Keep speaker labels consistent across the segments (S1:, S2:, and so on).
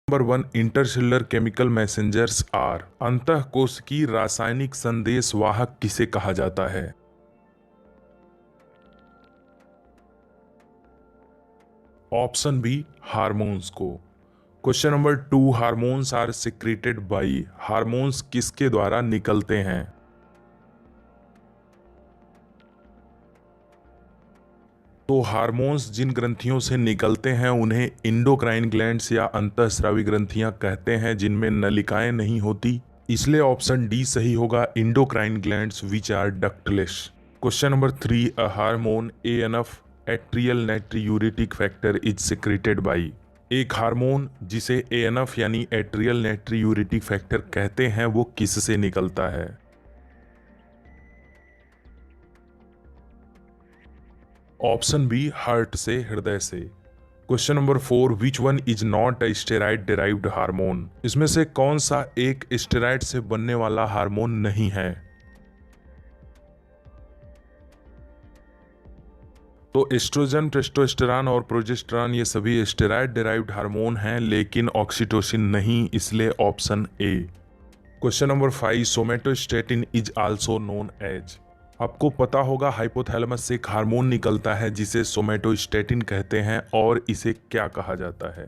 S1: Number 1, intercellular chemical messengers are, अंतःकोशिकीय रासायनिक संदेश वाहक किसे कहा जाता है? ऑप्शन बी, हार्मोन्स को। Question number 2, hormones are secreted by, hormones किसके द्वारा निकलते हैं? तो हार्मोन्स जिन ग्रंथियों से निकलते हैं उन्हें इंडोक्राइन ग्लैंड्स या अंतःस्रावी ग्रंथियां कहते हैं, जिनमें नलिकाएं नहीं होती। इसलिए ऑप्शन डी सही होगा, endocrine glands which are ductless. Question number 3, a hormone ANF, atrial natriuretic factor, is secreted by. एक हार्मोन जिसे एएनएफ यानी एट्रियल नाइट्रियूरेटिक फैक्टर कहते हैं वो किससे निकलता है? ऑप्शन बी, हार्ट से, हृदय से। Question number 4, which one is not a steroid derived hormone, इसमें से कौन सा एक स्टेरॉइड से बनने वाला हार्मोन नहीं है? तो एस्ट्रोजन, टेस्टोस्टेरॉन और प्रोजेस्टेरॉन ये सभी स्टेरॉइड डिराइव्ड हार्मोन हैं, लेकिन ऑक्सीटोसिन नहीं, इसलिए option A. Question number 5, somatostatin is also known as. आपको पता होगा हाइपोथैलेमस से एक हार्मोन निकलता है जिसे सोमेटोस्टेटिन कहते हैं, और इसे क्या कहा जाता है?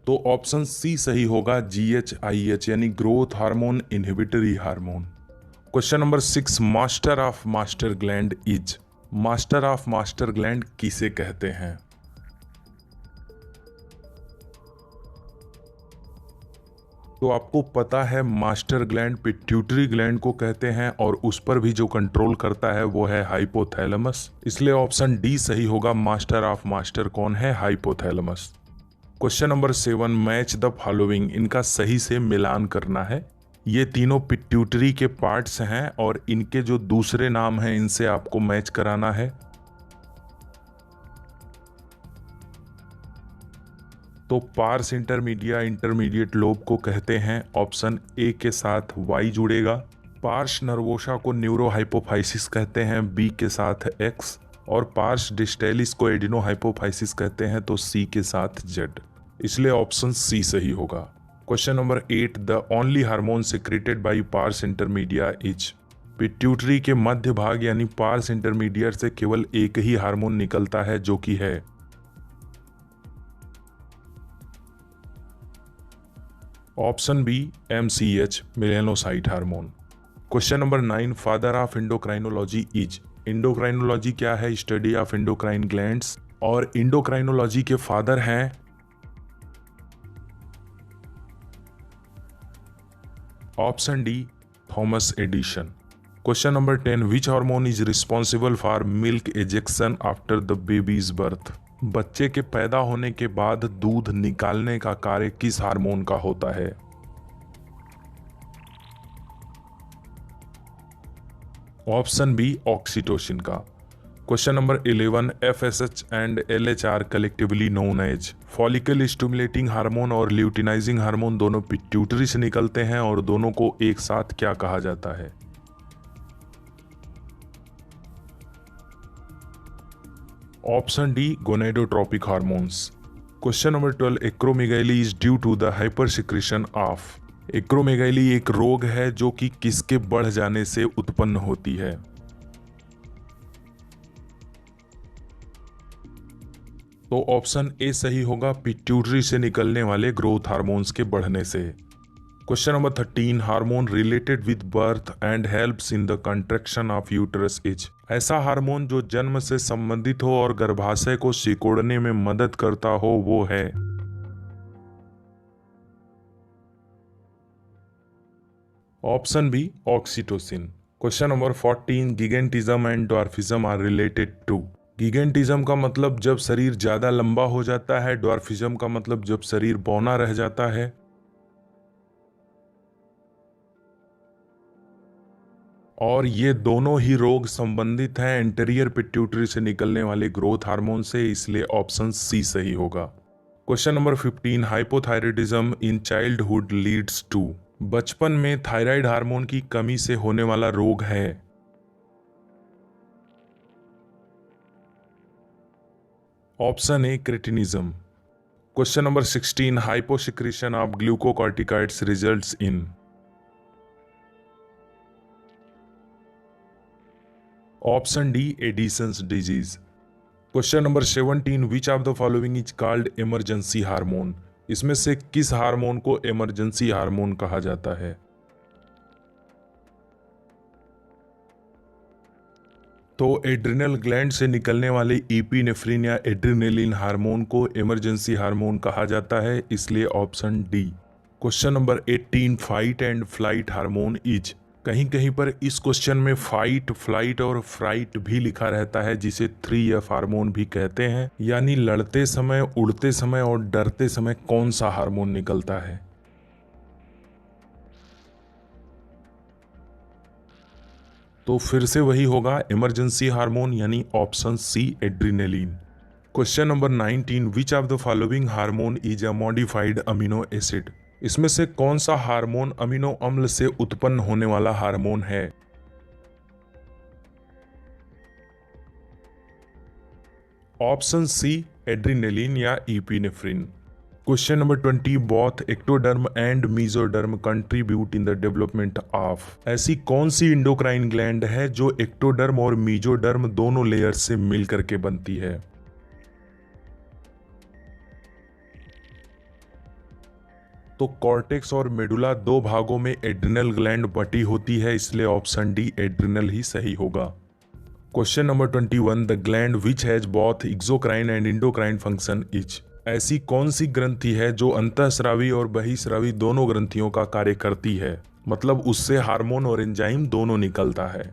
S1: तो ऑप्शन सी सही होगा, GHIH यानी growth hormone inhibitory hormone. Question number 6, master of master gland is, master of master gland किसे कहते हैं? तो आपको पता है मास्टर ग्लैंड पिट्यूटरी ग्लैंड को कहते हैं, और उस पर भी जो कंट्रोल करता है वो है हाइपोथैलेमस। इसलिए ऑप्शन डी सही होगा, मास्टर ऑफ मास्टर कौन है? Hypothalamus. Question number 7, match the following, इनका सही से मिलान करना है। ये तीनों पिट्यूटरी के पार्ट्स हैं और इनके जो दूसरे नाम हैं इनसे आपको मैच कराना है। तो पार्स इंटरमीडिया इंटरमीडिएट लोब को कहते हैं, ऑप्शन ए के साथ वाई जुड़ेगा। पार्श नर्वोसा को न्यूरोहाइपोफाइसिस कहते हैं, बी के साथ एक्स। और पार्श डिस्टेलिस को एडिनोहाइपोफाइसिस कहते हैं, तो सी के साथ जेड। इसलिए ऑप्शन सी सही होगा। Question number 8, the only hormone secreted by parse intermedia is. Pituitary के मध्य भाग यानी पार्स इंटरमीडिएट से केवल एक ही हार्मोन निकलता है, जो कि है option B, MCH melanocyte hormone. Question number 9, father of endocrinology is. Endocrinology क्या है? स्टडी ऑफ इंडोक्राइन ग्लैंड्स, और इंडोक्राइनोलॉजी के फादर हैं option D, Thomas Addison. Question number 10, which hormone is responsible for milk ejection after the baby's birth. बच्चे के पैदा होने के बाद दूध निकालने का कार्य किस हार्मोन का होता है? ऑप्शन बी, ऑक्सीटोसिन का। Question number 11, FSH and LH collectively known as. Follicle stimulating hormone और ल्यूटिनाइजिंग हार्मोन दोनों पिट्यूटरी से निकलते हैं, और दोनों को एक साथ क्या कहा जाता है? Option D, gonadotropic hormones. Question number 12, acromegaly is due to the hyper secretion of. Acromegaly एक रोग है जो कि किसके बढ़ जाने से उत्पन्न होती है? तो ऑप्शन ए सही होगा, पिट्यूटरी से निकलने वाले ग्रोथ हार्मोन्स के बढ़ने से। Question number 13, hormone related with birth and helps in the contraction of uterus is. ऐसा हार्मोन जो जन्म से संबंधित हो और गर्भाशय को सिकोड़ने में मदद करता हो वो है? Option B, oxytocin. Question number 14, gigantism and dwarfism are related to. Gigantism का मतलब जब शरीर ज्यादा लंबा हो जाता है, ड्वार्फिज्म का मतलब जब शरीर बौना रह जाता है। और ये दोनों ही रोग संबंधित हैं एंटीरियर पिट्यूटरी से निकलने वाले ग्रोथ हार्मोन से, इसलिए ऑप्शन सी सही होगा। Question number 15, hypothyroidism in childhood leads to. बचपन में थायराइड हार्मोन की कमी से होने वाला रोग है? Option A cretinism. Question number 16, hyposecretion of glucocorticoids results in. Option D Addison's disease. Question number 17, which of the following is called emergency hormone. इसमें से किस हार्मोन को इमरजेंसी हार्मोन कहा जाता है। तो एड्रिनल ग्लैंड से निकलने वाले इपिनेफ्रिन या एड्रिनेलिन हार्मोन को इमरजेंसी हार्मोन कहा जाता है, इसलिए option D. Question number 18, fight and flight hormone is. कहीं कहीं पर इस क्वेश्चन में फाइट, फ्लाइट और फ्राइट भी लिखा रहता है, जिसे 3F हार्मोन भी कहते हैं, यानी लड़ते समय, उड़ते समय और डरते समय कौन सा हार्मोन निकलता है। तो फिर से वही होगा इमरजेंसी हार्मोन, यानी option C adrenaline. Question number 19, which of the following hormone is a modified amino acid. इसमें से कौन सा हार्मोन अमीनो अम्ल से उत्पन्न होने वाला हार्मोन है। ऑप्शन सी एड्रिनेलिन या epinephrine. Question number 20, both ectoderm and mesoderm contribute in the development of. ऐसी कौन सी इंडोक्राइन ग्लैंड है जो एक्टोडर्म और मीजोडर्म दोनों लेयर से मिलकर के बनती है। तो कॉर्टेक्स और मेडुला दो भागों में एड्रिनल ग्लैंड बटी होती है, इसलिए ऑप्शन डी एड्रिनल ही सही होगा। Question number 21, the gland which has both exocrine and endocrine function is. ऐसी कौन सी ग्रंथि है जो अंतःस्रावी और बहिस्रावी दोनों ग्रंथियों का कार्य करती है, मतलब उससे हार्मोन और एंजाइम दोनों निकलता है।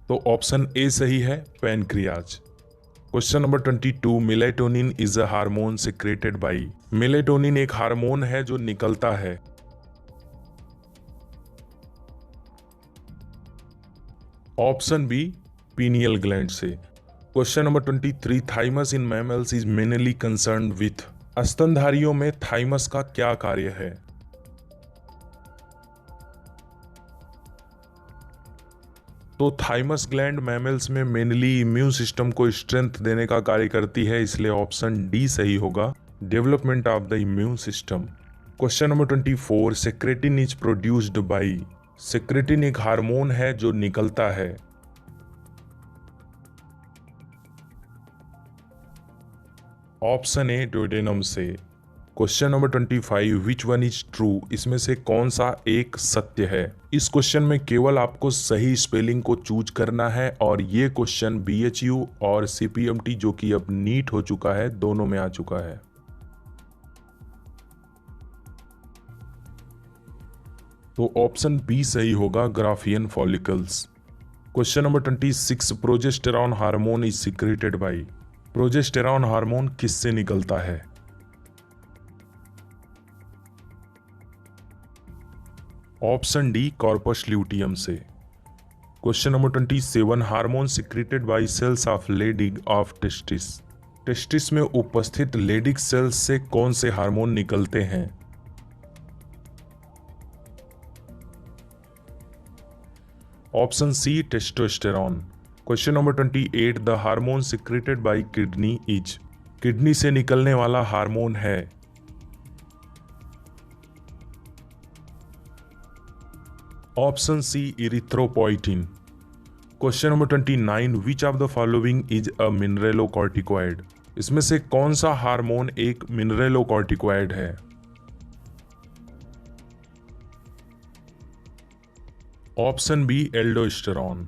S1: तो ऑप्शन ए सही है, pancreas. Question number 22, melatonin is a hormone secreted by. Melatonin एक हार्मोन है जो निकलता है। ऑप्शन बी पीनियल ग्लैंड से। Question number 23, thymus in mammals is mainly concern with. स्तनधारियों में थाइमस का क्या कार्य है। तो थाइमस ग्लैंड मैमल्स में मेनली इम्यून सिस्टम को स्ट्रेंथ देने का कार्य करती है, इसलिए ऑप्शन डी सही होगा, development of the immune system. Question number 24, secretin is produced by. Secretin एक हार्मोन है जो निकलता है। ऑप्शन ए डुओडेनम से। Question number 25, which one is true. इसमें से कौन सा एक सत्य है। इस क्वेश्चन में केवल आपको सही स्पेलिंग को चूज करना है, और ये क्वेश्चन BHU और CPMT जो कि अब नीट हो चुका है, दोनों में आ चुका है। तो ऑप्शन बी सही होगा, Graafian follicles. Question number 26, progesterone hormone is secreted by. Progesterone hormone किससे निकलता है। ऑप्शन डी कॉर्पस ल्यूटियम से। Question number 27, hormone secreted by cells of Leydig of testis. Testis में उपस्थित लेडिग सेल्स से कौन से हार्मोन निकलते हैं। Option C testosterone. Question number 28, the hormone secreted by kidney is. Kidney से निकलने वाला हार्मोन है। Option C erythropoietin. Question number 29, which of the following is a mineralocorticoid. इसमें से कौन सा हार्मोन एक मिनरेलोकॉर्टिकॉइड है। Option B aldosterone.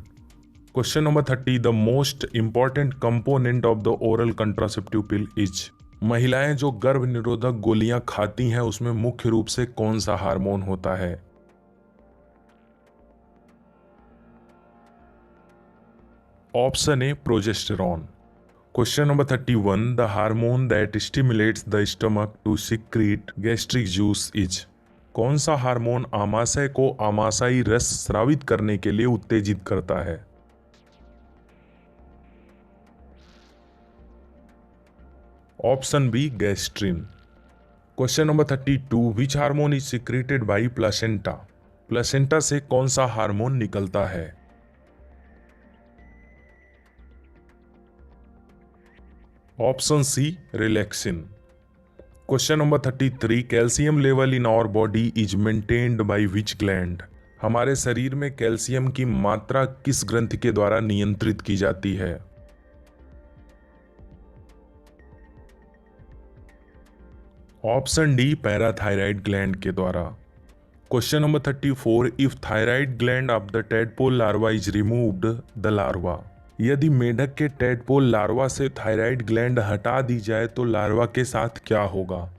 S1: Question number 30, the most important component of the oral contraceptive pill is. महिलाएं जो गर्भ निरोधक गोलियां खाती हैं उसमें मुख्य रूप से कौन सा हार्मोन होता है। Option A progesterone. Question number 31, the hormone that stimulates the stomach to secrete gastric juice is. कौन सा हार्मोन आमाशय को आमाशयी रस स्रावित करने के लिए उत्तेजित करता है। Option B gastrin. Question number 32, which hormone is secreted by placenta. Placenta से कौन सा हार्मोन निकलता है। Option C relaxin. Question number 33, calcium level in our body is maintained by which gland. हमारे शरीर में कैल्शियम की मात्रा किस ग्रंथि के द्वारा नियंत्रित की जाती है। ऑप्शन डी पैराथायराइड ग्लैंड के द्वारा। Question number 34, if thyroid gland of the tadpole larva is removed the larva. यदि मेढक के टेडपोल लार्वा से थायराइड ग्लैंड हटा दी जाए तो लार्वा के साथ क्या होगा।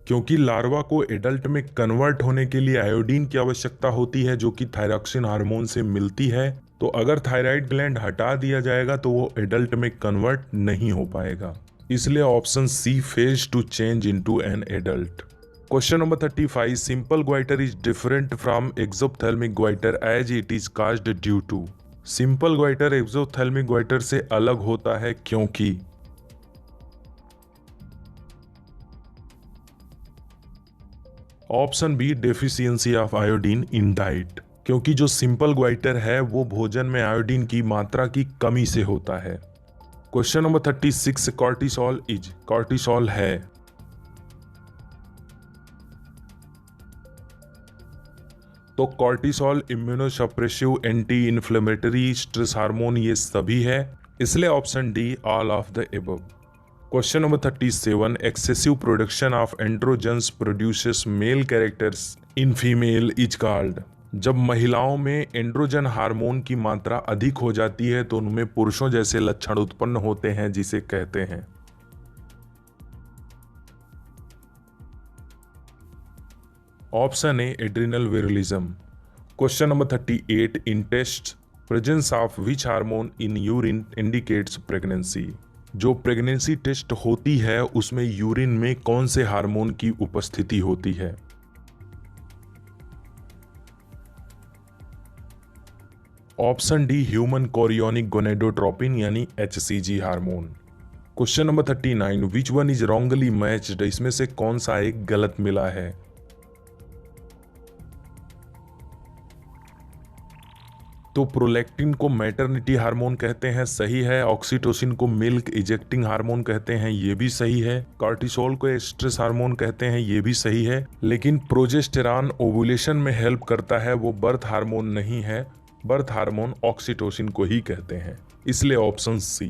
S1: क्योंकि लार्वा को एडल्ट में कन्वर्ट होने के लिए आयोडीन की आवश्यकता होती है जो कि थायरॉक्सिन हार्मोन से मिलती है, तो अगर थायराइड ग्लैंड हटा दिया जाएगा तो वो एडल्ट में कन्वर्ट नहीं हो पाएगा। इसलिए option C phase to change into an adult. Question number 35, simple goitre is different from exophthalmic goitre as it is caused due to. Simple goitre exophthalmic goitre से अलग होता है क्योंकि। Option B deficiency of iodine in diet. क्योंकि जो simple goitre है वो भोजन में आयोडीन की मात्रा की कमी से होता है। Question number 36, cortisol is. Cortisol है। तो cortisol immunosuppressive, anti inflammatory, stress hormone ये सभी है, इसलिए option D all of the above. Question number 37, excessive production of androgens produces male characters in female is called. जब महिलाओं में एंड्रोजन हार्मोन की मात्रा अधिक हो जाती है तो उनमें पुरुषों जैसे लक्षण उत्पन्न होते हैं जिसे कहते हैं। Option A adrenal virilism. Question number 38, in test presence of which hormone in urine indicates pregnancy. जो प्रेगनेंसी टेस्ट होती है उसमें यूरिन में कौन से हार्मोन की उपस्थिति होती है। Option D human chorionic gonadotropin यानी HCG hormone. Question number 39, which one is wrongly matched. इसमें से कौन सा एक गलत मिला है। तो प्रोलैक्टिन को मैटरनिटी हार्मोन कहते हैं, सही है। ऑक्सीटोसिन को मिल्क इजेक्टिंग हार्मोन कहते हैं, ये भी सही है। कॉर्टिसोल को स्ट्रेस हार्मोन कहते हैं, ये भी सही है। लेकिन प्रोजेस्टेरॉन ओवुलेशन में हेल्प करता है, वो बर्थ हार्मोन नहीं है। बर्थ हार्मोन ऑक्सीटोसिन को ही कहते हैं, इसलिए option C.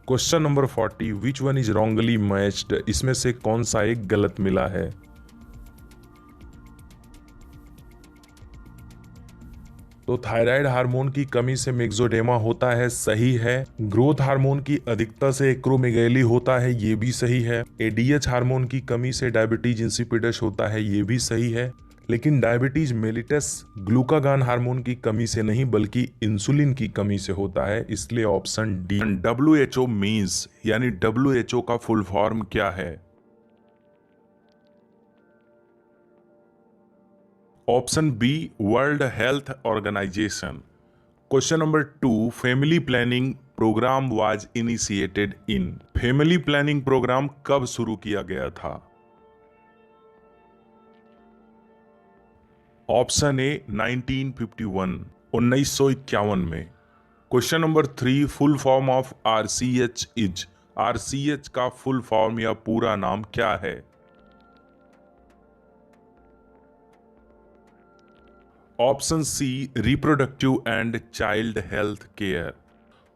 S1: Question number 40, which one is wrongly matched. इसमें से कौन सा एक गलत मिला है। तो थायराइड हार्मोन की कमी से मेक्सोडेमा होता है, सही है। ग्रोथ हार्मोन की अधिकता से एक्रोमेगैली होता है, ये भी सही है। ADH हार्मोन की कमी से डायबिटीज इंसिपिडस होता है, ये भी सही है। लेकिन डायबिटीज मेलिटस ग्लूकागान हार्मोन की कमी से नहीं बल्कि इंसुलिन की कमी से होता है, इसलिए ऑप्शन डी। WHO मीन्स यानी WHO का फुल फॉर्म क्या है। Option B world health organisation. Question number 2, family planning programme was initiated in. Family planning programme कब शुरू किया गया था। ऑप्शन ए 1951, 1951 में। Question number 3, full form of RCH is. RCH का फुल फॉर्म या पूरा नाम क्या है। Option C reproductive and child health care.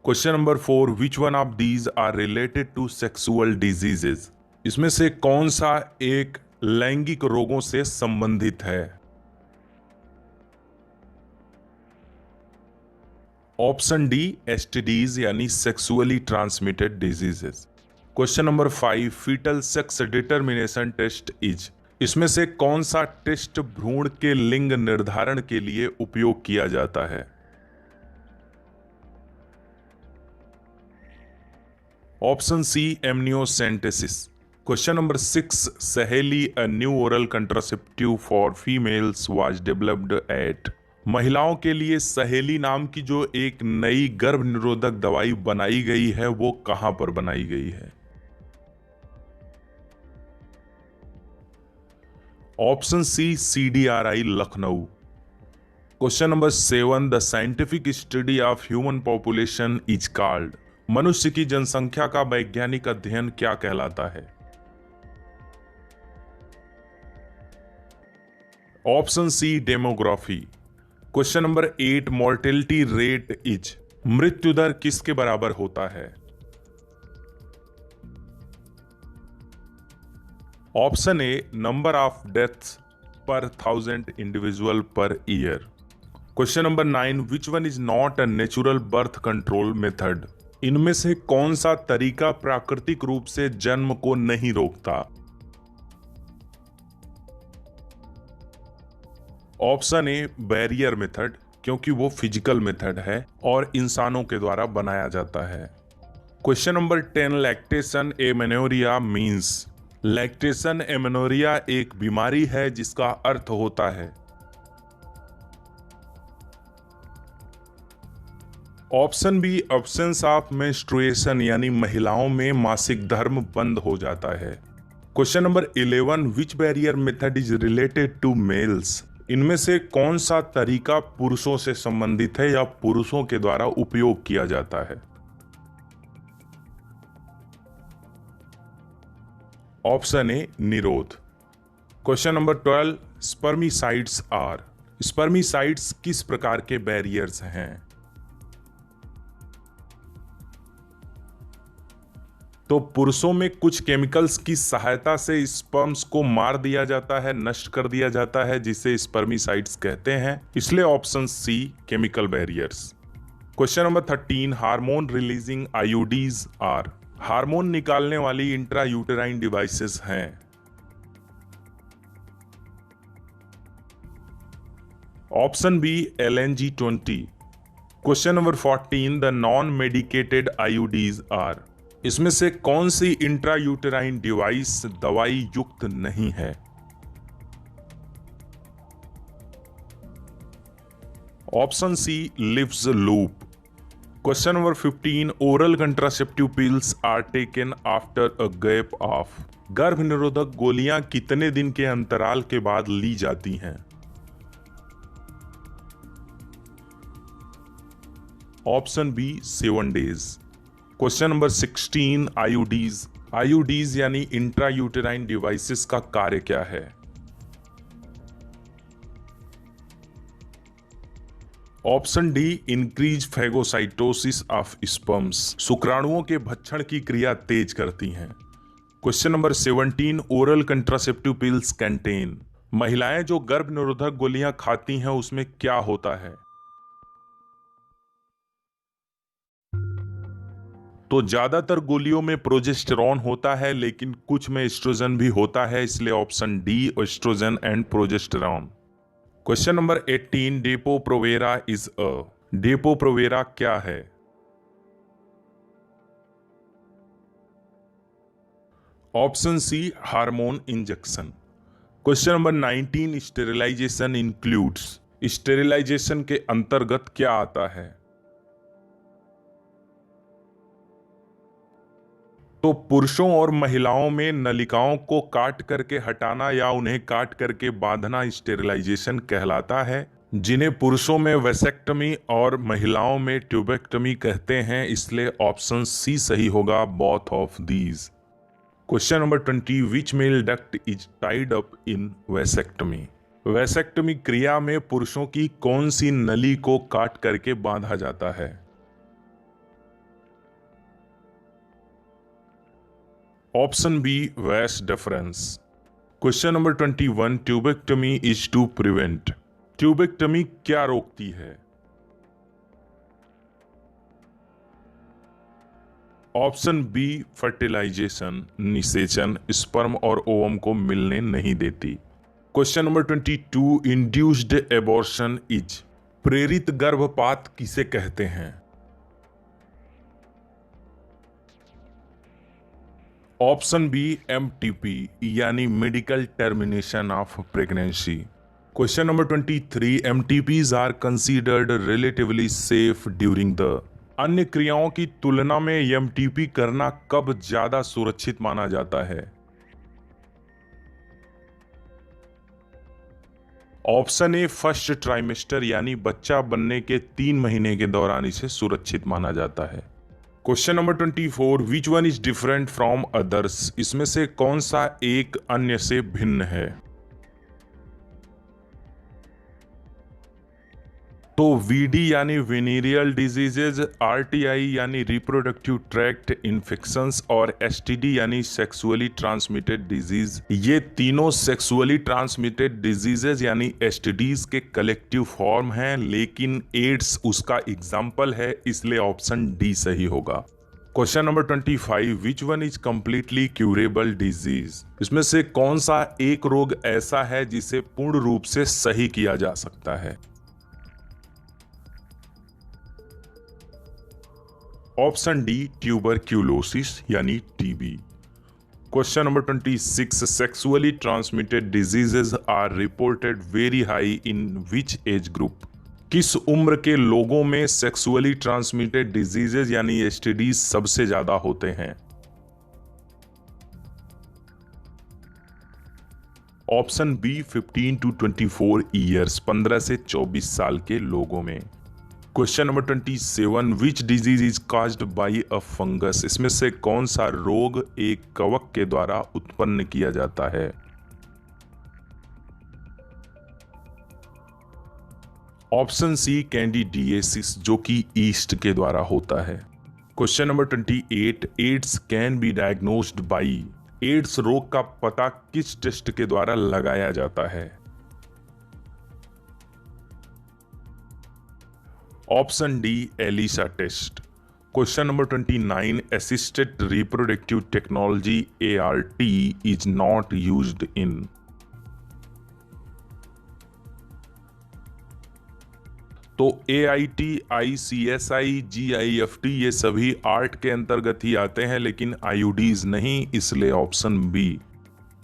S1: Question number 4, which one of these are related to sexual diseases. इसमें से कौन सा एक लैंगिक रोगों से संबंधित है। ऑप्शन डी STDs यानी sexually transmitted diseases. Question number 5, foetal sex determination test is. इसमें से कौन सा टेस्ट भ्रूण के लिंग निर्धारण के लिए उपयोग किया जाता है। Option C amniocentesis. Question number 6, Saheli a new oral contraceptive for females was developed at. महिलाओं के लिए सहेली नाम की जो एक नई गर्भ निरोधक दवाई बनाई गई है वो कहां पर बनाई गई है। Option C CDRI Lucknow. Question number 7, the scientific study of human population is called. मनुष्य की जनसंख्या का वैज्ञानिक अध्ययन क्या कहलाता है? Option C, demography. Question number 8, mortality rate is. मृत्यु दर किसके बराबर होता है? Option A, number of deaths per 1000 individual per year. Question number 9, which one is not a natural birth control method. इनमें से कौन सा तरीका प्राकृतिक रूप से जन्म को नहीं रोकता? ऑप्शन ए, बैरियर मेथड, क्योंकि वो फिजिकल मेथड है और इंसानों के द्वारा बनाया जाता है। Question number 10, lactation amenorrhoea means. Lactation amenorrhoea एक बीमारी है जिसका अर्थ होता है। Option B, absence of menstruation, यानी महिलाओं में मासिक धर्म बंद हो जाता है। Question number 11, which barrier method is related to males. इनमें से कौन सा तरीका पुरुषों से संबंधित है या पुरुषों के द्वारा उपयोग किया जाता है? Option A, Nirodh. Question number 12, spermicides are. Spermicides किस प्रकार के बैरियर्स हैं? तो पुरुषों में कुछ केमिकल्स की सहायता से स्पर्म्स को मार दिया जाता है, नष्ट कर दिया जाता है, जिसे स्पर्मिसाइड्स कहते हैं, इसलिए option C, chemical barriers. Question number 13, hormone releasing IUDs are. Hormone निकालने वाली इंट्रायूटेराइन डिवाइसेस हैं। Option B, LNG-20। Question number 14, the non medicated IUDs are. इसमें से कौन सी इंट्रायूटेराइन डिवाइस दवाई युक्त नहीं है? Option C, Lippes loop. Question number 15, oral contraceptive pills are taken after a gap of. गर्भ निरोधक गोलियां कितने दिन के अंतराल के बाद ली जाती हैं? Option B, 7 days. Question number 16, IUDs. IUDs यानी इंट्रायूटेराइन डिवाइसेस का कार्य क्या है? Option D, increase phagocytosis of sperms. शुक्राणुओं के भक्षण की क्रिया तेज करती हैं। Question number 17, oral contraceptive pills contain. महिलाएं जो गर्भ निरोधक गोलियां खाती हैं उसमें क्या होता है? तो ज्यादातर गोलियों में प्रोजेस्टेरॉन होता है, लेकिन कुछ में एस्ट्रोजन भी होता है, इसलिए option D, oestrogen and progesterone. Question number 18, Depo Provera is a. Depo Provera क्या है? Option C, hormone injection. Question number 19, sterilisation includes. Sterilisation के अंतर्गत क्या आता है? तो पुरुषों और महिलाओं में नलिकाओं को काट करके हटाना या उन्हें काट करके बांधना स्टेरिलाइजेशन कहलाता है, जिन्हें पुरुषों में वेसेक्टमी और महिलाओं में ट्यूबेक्टमी कहते हैं, इसलिए ऑप्शन सी सही होगा, both of these. Question number 20, which male duct is tied up in vasectomy. Vasectomy क्रिया में पुरुषों की कौन सी नली को काट करके बांधा जाता है? Option B, vas deferens. Question number 21, tubectomy is to prevent. Tubectomy क्या रोकती है? ऑप्शन बी, फर्टिलाइजेशन, निषेचन, स्पर्म और ओवम को मिलने नहीं देती। Question number 22, induced abortion is. प्रेरित गर्भपात किसे कहते हैं? ऑप्शन बी, MTP यानी medical termination of pregnancy. Question number 23, MTPs are considered relatively safe during the. अन्य क्रियाओं की तुलना में MTP करना कब ज्यादा सुरक्षित माना जाता है? ऑप्शन ए फर्स्ट ट्राइमेस्टर यानी बच्चा बनने के 3 महीने के दौरान इसे सुरक्षित माना जाता है। Question number 24, which one is different from others, इसमें से कौन सा एक अन्य से भिन्न है? तो वीडी यानी वेनेरियल डिजीजेज, आरटीआई यानी रिप्रोडक्टिव ट्रैक्ट इन्फेक्शंस और एसटीडी यानी सेक्सुअली ट्रांसमिटेड डिजीज, ये तीनों सेक्सुअली ट्रांसमिटेड डिजीजेज यानी एसटीडीज के कलेक्टिव फॉर्म हैं, लेकिन एड्स उसका एग्जाम्पल है, इसलिए ऑप्शन डी सही होगा। Question number 25, which one is completely curable disease, इसमें से कौन सा एक रोग ऐसा है जिसे पूर्ण रूप से सही किया जा सकता है? ऑप्शन डी ट्यूबरक्यूलोसिस यानी TB. Question number 26, sexually transmitted diseases are reported very high in which age group, किस उम्र के लोगों में सेक्सुअली ट्रांसमिटेड डिजीजेज यानी एसटीडीज सबसे ज्यादा होते हैं? ऑप्शन बी 15 to 24 ईयर्स, 15 से 24 साल के लोगों में। Question number 27, which disease is caused by a fungus, इसमें से कौन सा रोग एक कवक के द्वारा उत्पन्न किया जाता है? ऑप्शन सी कैंडिडिएसिस, जो कि ईस्ट के द्वारा होता है। Question number 28, AIDS can be diagnosed by, AIDS रोग का पता किस टेस्ट के द्वारा लगाया जाता है? Option D ELISA test. Question number 29, assisted reproductive technology ART is not used in, तो AIT, ICSI, GIFT ये सभी आर्ट के अंतर्गत ही आते हैं, लेकिन IUDs नहीं, इसलिए option B.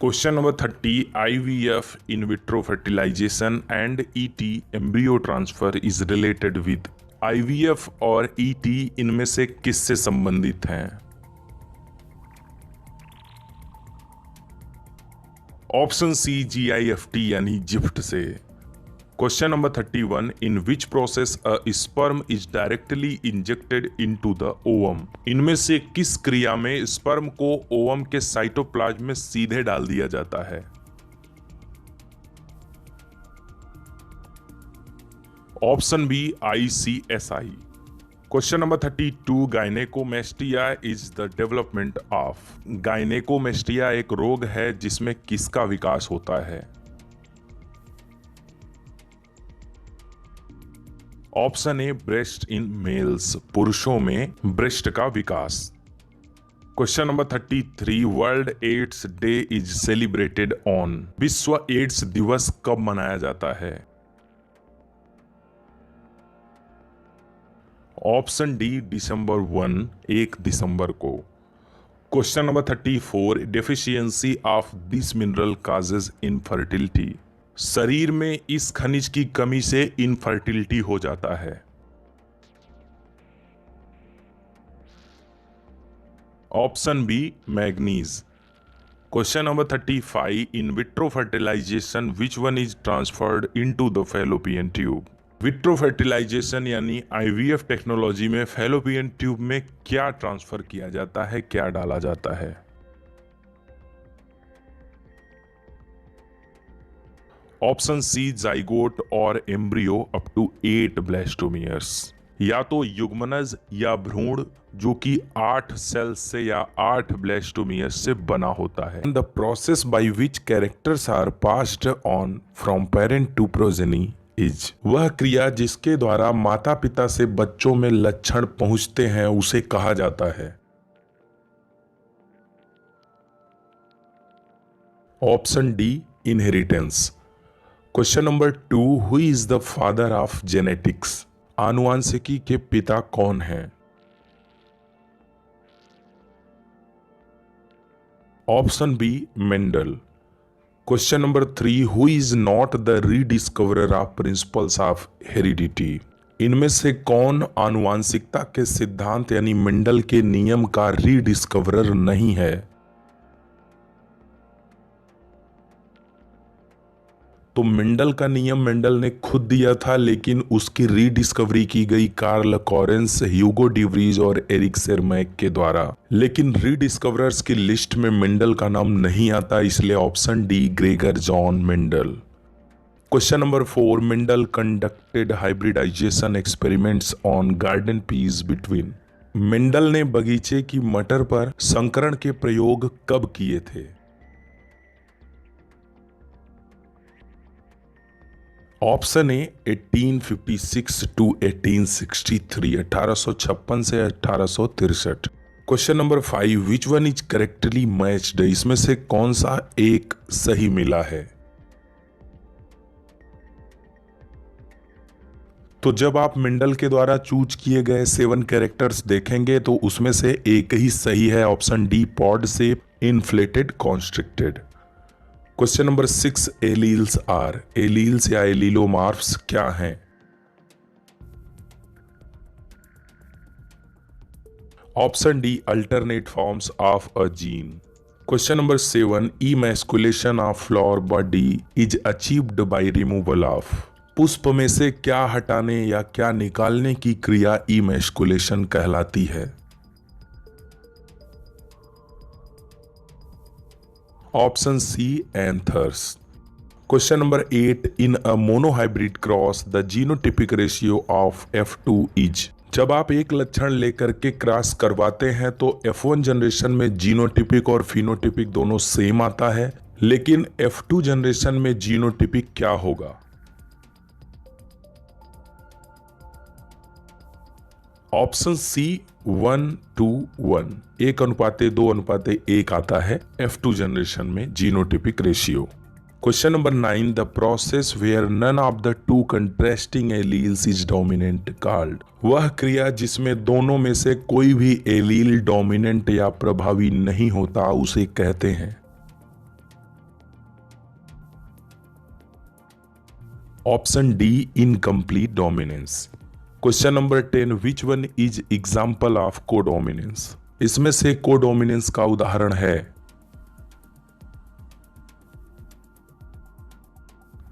S1: Question number 30, IVF in vitro fertilisation and ET embryo transfer is related with, IVF और ET इनमें से किससे संबंधित हैं? ऑप्शन सी GIFT यानी जिफ्ट से। Question number 31, in which process a sperm is directly injected into the ovum, इनमें से किस क्रिया में स्पर्म को ओवम के साइटोप्लाज्म में सीधे डाल दिया जाता है? Option B ICSI। Question number 32, gynaecomastia is the development of, gynaecomastia एक रोग है जिसमें किसका विकास होता है? Option A breast in males, पुरुषों में ब्रेस्ट का विकास। Question number 33, world AIDS day is celebrated on, विश्व एड्स दिवस कब मनाया जाता है? ऑप्शन डी December 1, 1 दिसंबर को। Question number 34, deficiency of this mineral causes infertility, शरीर में इस खनिज की कमी से इनफर्टिलिटी हो जाता है। Option B manganese. Question number 35, in vitro fertilisation which one is transferred into the fallopian tube, vitro fertilisation यानी IVF टेक्नोलॉजी में फैलोपियन ट्यूब में क्या ट्रांसफर किया जाता है, क्या डाला जाता है? ऑप्शन सी जाइगोट और एम्ब्रियो अप टू 8 ब्लास्टोमियर्स, या तो युग्मनज या भ्रूण जो कि 8 सेल्स से या 8 ब्लास्टोमियर्स से बना होता है। The process by which characters are passed on from parent to progeny is, वह क्रिया जिसके द्वारा माता पिता से बच्चों में लक्षण पहुंचते हैं उसे कहा जाता है? Option D inheritance. Question number 2, who is the father of genetics, आनुवांशिकी के पिता कौन हैं? Option B Mendel. Question number 3, who is not the rediscoverer of principles of heredity, इनमें से कौन आनुवांशिकता के सिद्धांत यानी मेंडल के नियम का रीडिस्कवरर नहीं है? तो मेंडल का नियम मेंडल ने खुद दिया था, लेकिन उसकी रीडिस्कवरी की गई कार्ल लॉरेंस, ह्यूगो डिवरीज और एरिक सेरमैक के द्वारा। लेकिन रीडिस्कवरर्स की लिस्ट में मेंडल का नाम नहीं आता, इसलिए option D Gregor Johann Mendel. Question number 4, Mendel conducted hybridisation experiments on garden peas between. Mendel ने बगीचे की मटर पर संकरण के प्रयोग कब किए थे? ऑप्शन ए 1856 टू 1863, 1856 से 1863। Question number 5, which one is correctly matched, इसमें से कौन सा एक सही मिला है? तो जब आप मेंडल के द्वारा चूज किए गए 7 कैरेक्टर्स देखेंगे तो उसमें से एक ही सही है, option D pod shape inflated constricted. Question number 6, alleles are, alleles या एलीलोमार्फ्स क्या हैं? Option D alternate forms of a gene. Question number 7, emasculation of flower body is achieved by removal of. पुष्प में से क्या हटाने या क्या निकालने की क्रिया इमैस्कुलेशन कहलाती है? Option C anthers. Question number 8, in a monohybrid cross the genotypic ratio of F2 is. जब आप एक लक्षण लेकर के क्रॉस करवाते हैं तो F1 जनरेशन में जीनोटिपिक और फिनोटिपिक दोनों सेम आता है, लेकिन F2 जनरेशन में जीनोटिपिक क्या होगा? ऑप्शन सी 1:1, 1:2:1 आता है F2 जनरेशन में genotypic ratio. Question number 9, the process where none of the two contrasting alleles is dominant called. वह क्रिया जिसमें दोनों में से कोई भी एलील डोमिनेंट या प्रभावी नहीं होता उसे कहते हैं? Option D incomplete dominance. Question number 10, which one is example of codominance. इसमें से कोडोमिनेंस का उदाहरण है?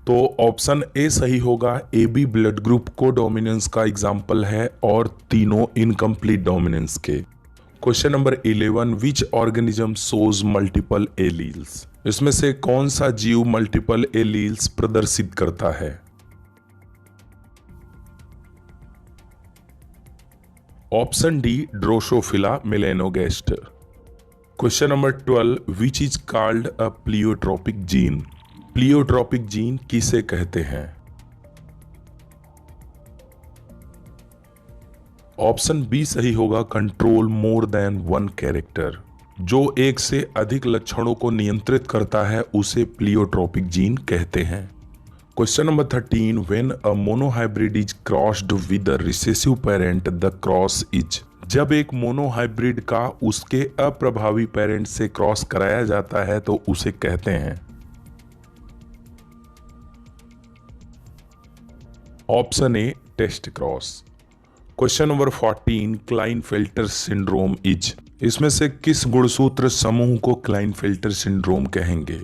S1: तो ऑप्शन ए सही होगा, A B blood group codominance का एग्जाम्पल है और तीनों इनकम्प्लीट डोमिनेंस के। Question number 11, which organism shows multiple alleles. इसमें से कौन सा जीव मल्टीपल एलील्स प्रदर्शित करता है? Option D Drosophila melanogaster. Question number 12, which is called a pleiotropic gene. Pleiotropic gene किसे कहते हैं? ऑप्शन बी सही होगा, control more than one character. जो एक से अधिक लक्षणों को नियंत्रित करता है उसे प्लियोट्रोपिक जीन कहते हैं। Question number 13, when a monohybrid is crossed with a recessive parent the cross is. जब एक मोनोहाइब्रिड का उसके अप्रभावी पेरेंट से क्रॉस कराया जाता है तो उसे कहते हैं? Option A test cross. Question number 14, Klinefelter syndrome is. इसमें से किस गुणसूत्र समूह को क्लाइनफेल्टर सिंड्रोम कहेंगे?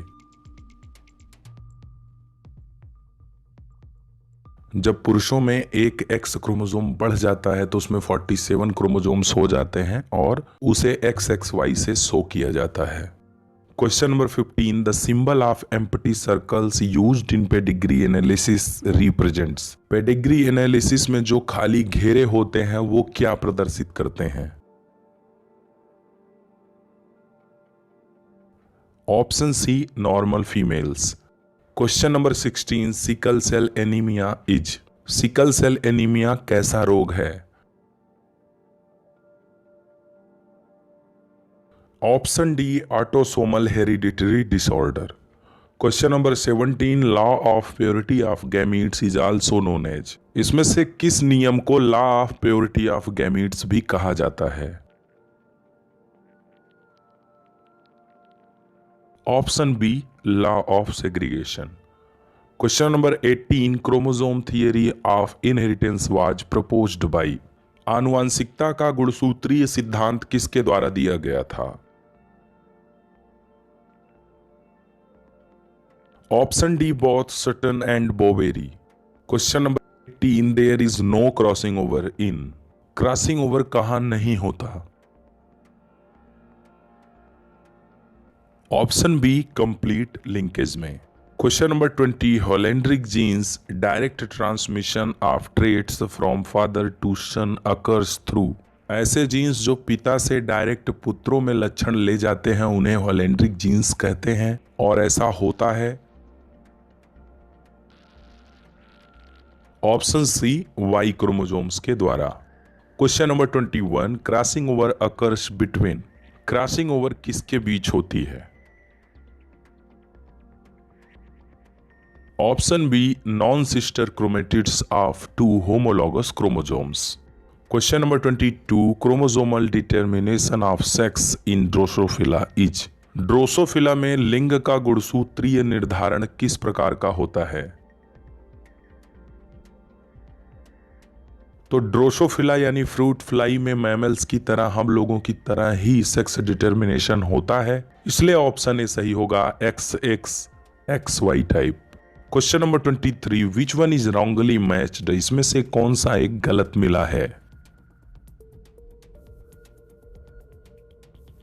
S1: जब पुरुषों में एक एक्स क्रोमोसोम बढ़ जाता है तो उसमें 47 क्रोमोसोम्स हो जाते हैं और उसे XXY से शो किया जाता है। Question number 15, the symbol of empty circles used in pedigree analysis represents. Pedigree analysis में जो खाली घेरे होते हैं वो क्या प्रदर्शित करते हैं? Option C normal females. Question number 16, sickle cell anaemia is. Sickle cell anaemia कैसा रोग है? Option D autosomal hereditary disorder. Question number 17, law of purity of gametes is also known as. इसमें से किस नियम को law of purity of gametes भी कहा जाता है? Option B law of segregation. Question number 18, chromosome theory of inheritance was proposed by. आनुवांशिकता का गुणसूत्रीय सिद्धांत किसके द्वारा दिया गया था? Option D both Sutton and Boveri. Question number 18, there is no crossing over in. Crossing over कहां नहीं होता? ऑप्शन बी कंप्लीट लिंकेज में। Question number 20, holandric genes direct transmission of traits from father to son occurs through. ऐसे genes जो पिता से direct पुत्रों में लक्षण ले जाते हैं उन्हें होलेंड्रिक जीन्स कहते हैं, और ऐसा होता है। ऑप्शन सी वाई क्रोमोसोम्स के द्वारा। Question number 21, crossing over occurs between. Crossing over किसके बीच होती है? Option B non sister chromatids of two homologous chromosomes. Question number 22, chromosomal determination of sex in Drosophila is. Drosophila में लिंग का गुणसूत्रीय निर्धारण किस प्रकार का होता है? तो ड्रोसोफिला यानी फ्रूट फ्लाई में मैमल्स की तरह हम लोगों की तरह ही सेक्स डिटर्मिनेशन होता है, इसलिए ऑप्शन ए सही होगा, XX XY type. Question number 23, which one is wrongly matched. इसमें से कौन सा एक गलत मिला है?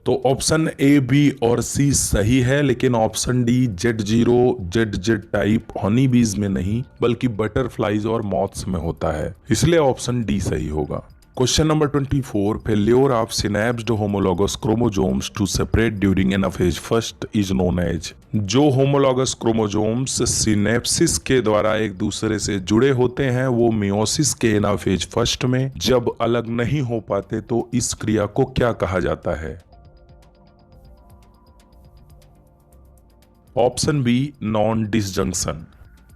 S1: तो ऑप्शन ए, बी और सी सही है, लेकिन option D Z0 ZZ type Honey बीज में नहीं बल्कि बटरफ्लाइज और मॉथ्स में होता है, इसलिए ऑप्शन डी सही होगा। Question number 24, failure of synapsed homologous chromosomes to separate during anaphase first is known as. जो होमोलॉगस क्रोमोसोम्स सिनेप्सिस के द्वारा एक दूसरे से जुड़े होते हैं वो मियोसिस के एनाफेज फर्स्ट में जब अलग नहीं हो पाते तो इस क्रिया को क्या कहा जाता है? Option B non disjunction.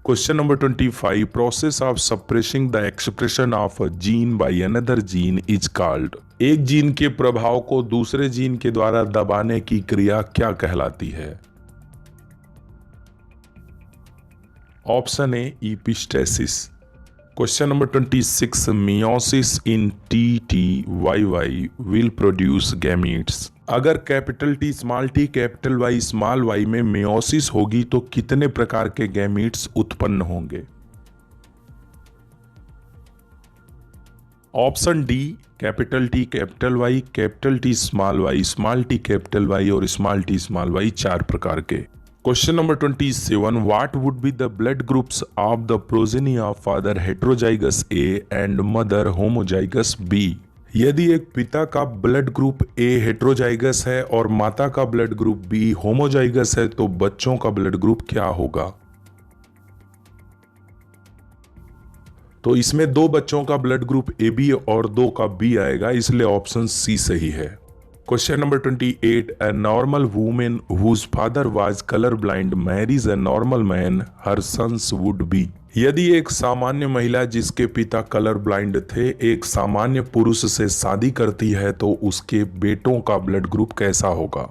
S1: Question number 25, process of suppressing the expression of a gene by another gene is called. एक जीन के प्रभाव को दूसरे जीन के द्वारा दबाने की क्रिया क्या कहलाती है? Option A epistasis. Question number 26, meiosis in TTYY will produce gametes. अगर capital T capital Y small y में मियोसिस होगी तो कितने प्रकार के गैमीट्स उत्पन्न होंगे? Option D capital T capital Y, capital T small t capital Y और स्मॉल t स्मॉल y, 4 प्रकार के। Question number 27, what would be the blood groups of the progeny of father heterozygous A and mother homozygous B। यदि एक पिता का blood group A heterozygous है और माता का ब्लड ग्रुप B होमोजाइगस है तो बच्चों का ब्लड ग्रुप क्या होगा? तो इसमें 2 बच्चों का ब्लड ग्रुप AB और 2 का B आएगा, इसलिए ऑप्शन सी सही है। Question number 28, a normal woman whose father was color blind marries a normal man, her sons would be। यदि एक सामान्य महिला जिसके पिता कलर ब्लाइंड थे एक सामान्य पुरुष से शादी करती है तो उसके बेटों का ब्लड ग्रुप कैसा होगा?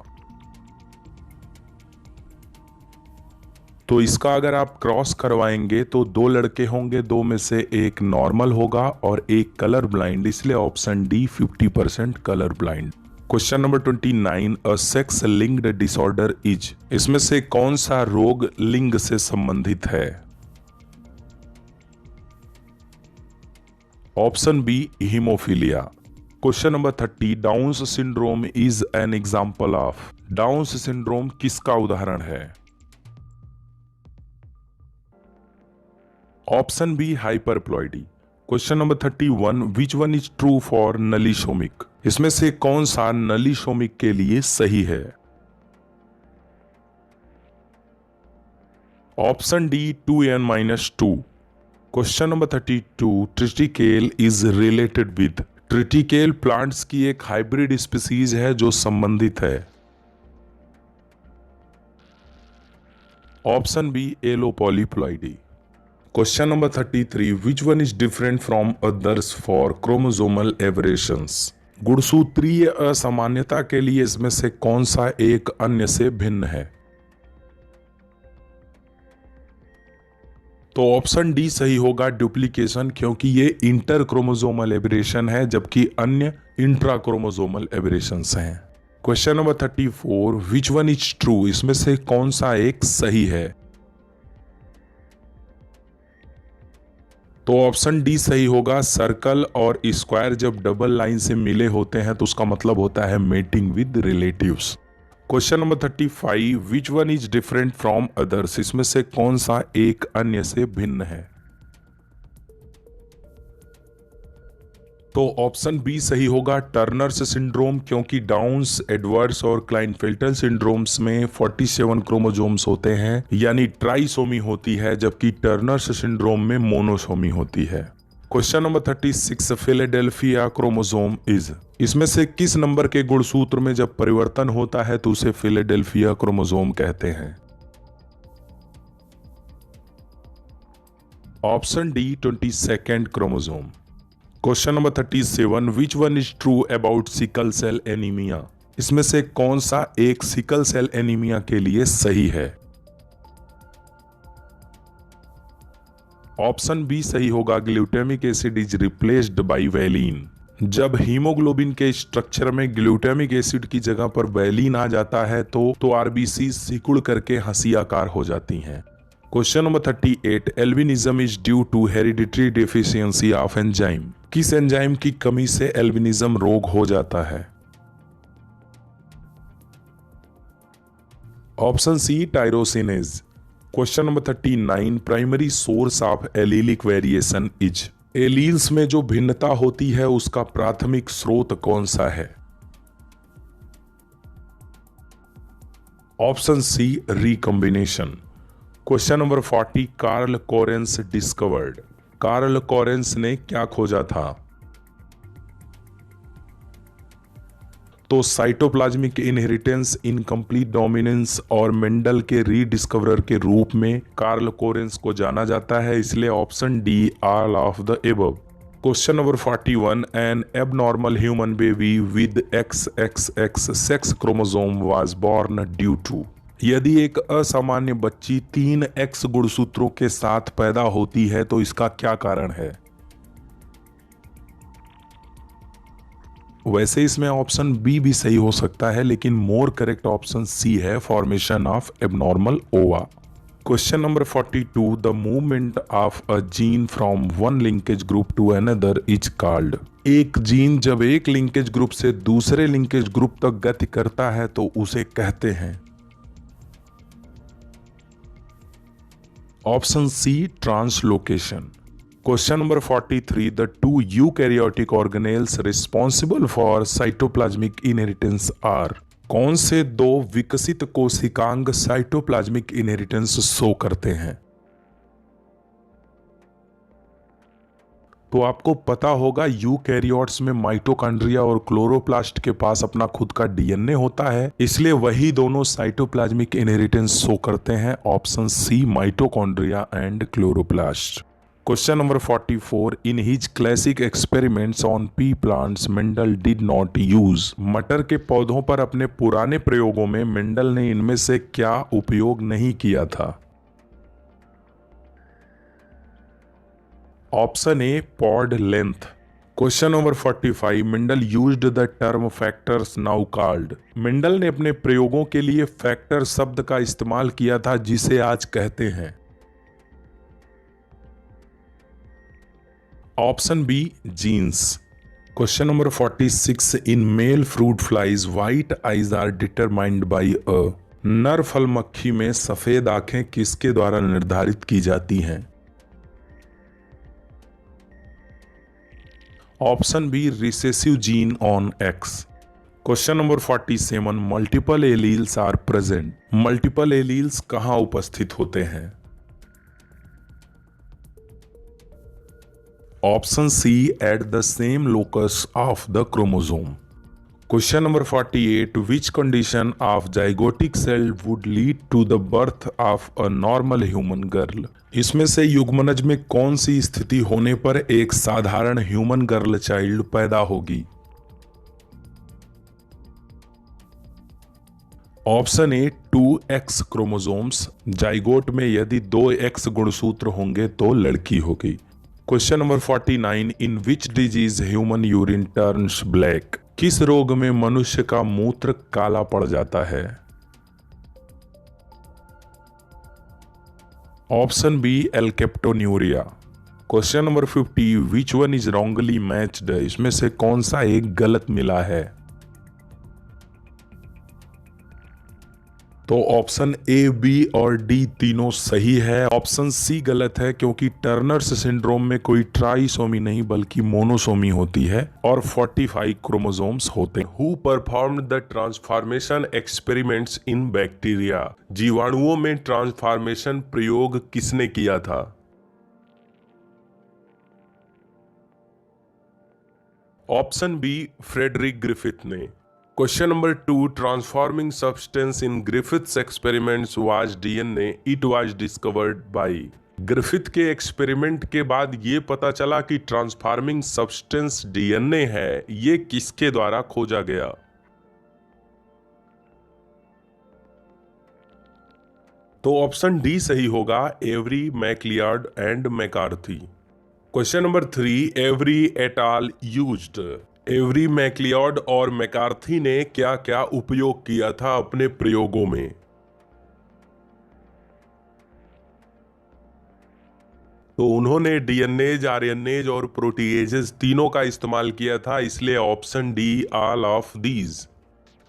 S1: तो इसका अगर आप क्रॉस करवाएंगे तो 2 लड़के होंगे, 2 में से एक नॉर्मल होगा और एक कलर ब्लाइंड, इसलिए option D 50% colour blind. Question number 29, a sex linked disorder is. इसमें से कौन सा रोग लिंग से संबंधित है? Option B haemophilia. Question number 30, Down's syndrome is an example of. Down's syndrome किसका उदाहरण है? Option B hyperploidy. Question number 31, which one is true for nullisomic. इसमें से कौन सा नलीशोमिक के लिए सही है? Option D 2n-2। Question number 32, triticale is related with. Triticale plants की एक हाइब्रिड स्पीसीज है जो संबंधित है। Option B allopolyploidy. Question number 33, which one is different from others for chromosomal aberrations. गुणसूत्रीय असामान्यता के लिए इसमें से कौन सा एक अन्य से भिन्न है? तो ऑप्शन डी सही होगा, डुप्लीकेशन, क्योंकि ये इंटर क्रोमोसोमल एबरेशन है जबकि अन्य इंट्रा क्रोमोसोमल एबरेशंस हैं। Question number 34, which one is true. इसमें से कौन सा एक सही है? तो ऑप्शन डी सही होगा। सर्कल और स्क्वायर जब डबल लाइन से मिले होते हैं तो उसका मतलब होता है mating with relatives. Question number 35, which one is different from others, इसमें से कौन सा एक अन्य से भिन्न है? तो ऑप्शन बी सही होगा, टर्नर्स सिंड्रोम, क्योंकि डाउन्स, एडवर्ड्स और क्लाइनफेल्टर सिंड्रोम्स में 47 क्रोमोसोम्स होते हैं, यानी ट्राइसोमी होती है, जबकि टर्नर्स सिंड्रोम में मोनोसोमी होती है। Question number 36, Philadelphia chromosome is, इसमें से किस नंबर के गुणसूत्र में जब परिवर्तन होता है तो उसे फिलाडेल्फिया क्रोमोसोम कहते हैं? Option D 22nd chromosome. Question number 37, which one is true about sickle cell anaemia, इसमें से कौन सा एक सिकल सेल एनीमिया के लिए सही है? ऑप्शन बी सही होगा, glutamic acid is replaced by valine. जब हीमोग्लोबिन के स्ट्रक्चर में ग्लूटामिक एसिड की जगह पर वैलीन आ जाता है तो आरबीसी सिकुड़ करके हंसियाकार हो जाती हैं। Question number 38, albinism is due to hereditary deficiency of enzyme, किस एंजाइम की कमी से एल्बिनिज्म रोग हो जाता है? Option C tyrosinase. Question number 39, primary source of allelic variation is, alleles में जो भिन्नता होती है उसका प्राथमिक स्रोत कौन सा है? Option C recombination. Question number 40, Carl Correns discovered, Carl Correns ने क्या खोजा था? तो साइटोप्लाज्मिक इनहेरिटेंस, इनकम्प्लीट डोमिनेंस और मेंडल के रीडिस्कवरर के रूप में कार्ल कोरेंस को जाना जाता है, इसलिए option D all of the above. Question number 41, an abnormal human baby with XXX sex chromosome was born due to, यदि एक असामान्य बच्ची 3 X गुणसूत्रों के साथ पैदा होती है तो इसका क्या कारण है? वैसे इसमें ऑप्शन बी भी सही हो सकता है, लेकिन मोर करेक्ट ऑप्शन सी है, formation of abnormal ova. Question number 42, the movement of a gene from one linkage group to another is called, एक जीन जब एक लिंकेज ग्रुप से दूसरे लिंकेज ग्रुप तक गति करता है तो उसे कहते हैं? Option C translocation. Question number 43, the two eukaryotic organelles responsible for cytoplasmic inheritance are, कौन से दो विकसित कोशिकांग साइटोप्लाज्मिक इनहेरिटेंस शो करते हैं? तो आपको पता होगा यूकैरियोट्स में माइटोकॉन्ड्रिया और क्लोरोप्लास्ट के पास अपना खुद का डीएनए होता है, इसलिए वही दोनों साइटोप्लाज्मिक इनहेरिटेंस शो करते हैं। Option C mitochondria and chloroplast. Question number 44, in his classic experiments on pea plants Mendel did not use, मटर के पौधों पर अपने पुराने प्रयोगों में मेंडल ने इनमें से क्या उपयोग नहीं किया था? Option A pod length. Question number 45, Mendel used the term factors now called, Mendel ने अपने प्रयोगों के लिए फैक्टर शब्द का इस्तेमाल किया था जिसे आज कहते हैं? Option B genes. Question number 46, in male fruit flies white eyes are determined by a, नर फल मक्खी में सफेद आंखें किसके द्वारा निर्धारित की जाती हैं? Option B recessive gene on X. Question number 47, multiple alleles are present, multiple alleles कहां उपस्थित होते हैं? Option C at the same locus of the chromosome. Question number 48, which condition of zygotic cell would lead to the birth of a normal human girl, इसमें से युग्मनज में कौन सी स्थिति होने पर एक साधारण ह्यूमन गर्ल चाइल्ड पैदा होगी? Option A 2X chromosomes, zygote में यदि 2X गुणसूत्र होंगे तो लड़की होगी। Question number 49, in which disease human urine turns black, किस रोग में मनुष्य का मूत्र काला पड़ जाता है? Option B alkaptonuria. Question number 50, which one is wrongly matched, इसमें से कौन सा एक गलत मिला है? तो ऑप्शन ए, बी और डी तीनों सही है। ऑप्शन सी गलत है क्योंकि टर्नर्स सिंड्रोम में कोई ट्राइसोमी नहीं बल्कि मोनोसोमी होती है और 45 क्रोमोसोम्स होते हैं। Who performed the transformation experiments in bacteria, जीवाणुओं में ट्रांसफॉर्मेशन प्रयोग किसने किया था? ऑप्शन बी, फ्रेडरिक ग्रिफिथ ने। Question number 2, transforming substance in Griffiths experiments was DNA, it was discovered by. Griffith के एक्सपेरिमेंट के बाद ये पता चला कि ट्रांसफॉर्मिंग सब्सटेंस डीएनए है, ये किसके द्वारा खोजा गया? तो ऑप्शन डी सही होगा, Avery, MacLeod and McCarty. Question number 3, Avery et al used, Avery, MacLeod और मैकार्थी ने क्या क्या उपयोग किया था अपने प्रयोगों में? तो उन्होंने डीएनएज, आरएनएज और प्रोटीएजेस तीनों का इस्तेमाल किया था, इसलिए option D, all of these.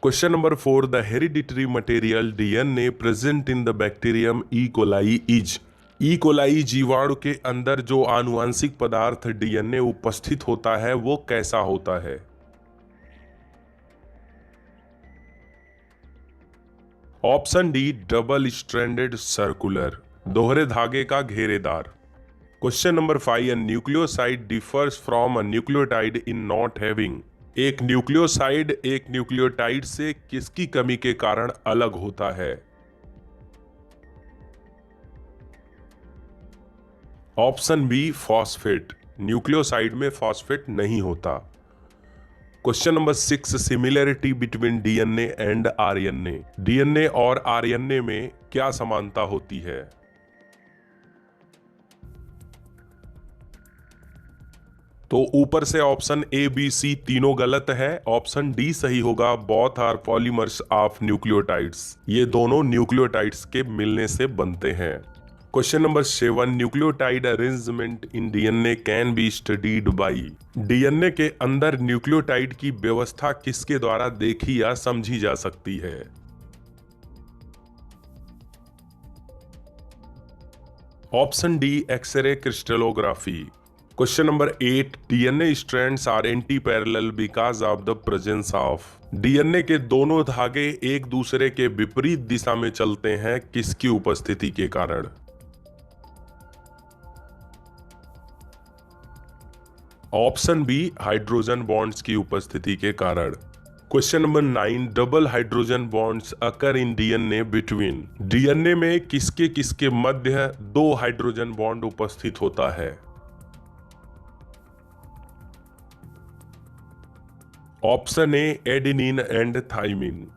S1: Question number 4, the hereditary material DNA present in the bacterium E coli is, E coli जीवाणु के अंदर जो आनुवांशिक पदार्थ डीएनए उपस्थित होता है वो कैसा होता है? Option D, double stranded circular, दोहरे धागे का घेरेदार। Question number 5, nucleoside differs from a nucleotide in not having, एक न्यूक्लियोसाइड एक न्यूक्लियोटाइड से किसकी कमी के कारण अलग होता है? ऑप्शन बी, फॉस्फेट, न्यूक्लियोसाइड में फॉस्फेट नहीं होता। Question number 6, similarity between DNA and RNA, DNA और आरएनए में क्या समानता होती है? तो ऊपर से ऑप्शन ए, बी, सी तीनों गलत है। ऑप्शन डी सही होगा, both are polymers of nucleotides, ये दोनों न्यूक्लियोटाइड्स के मिलने से बनते हैं। Question number 7, nucleotide arrangement in DNA can be studied by, DNA के अंदर न्यूक्लियोटाइड की व्यवस्था किसके द्वारा देखी या समझी जा सकती है? Option D, X ray crystallography. Question number 8, DNA strands are anti parallel because of the presence of, DNA के दोनों धागे एक दूसरे के विपरीत दिशा में चलते हैं किसकी उपस्थिति के कारण? ऑप्शन बी, हाइड्रोजन बॉन्ड्स की उपस्थिति के कारण। Question number 9, double hydrogen bonds occur in DNA between, DNA में किसके किसके मध्य दो हाइड्रोजन बॉन्ड उपस्थित होता है? Option A, adenine and thymine.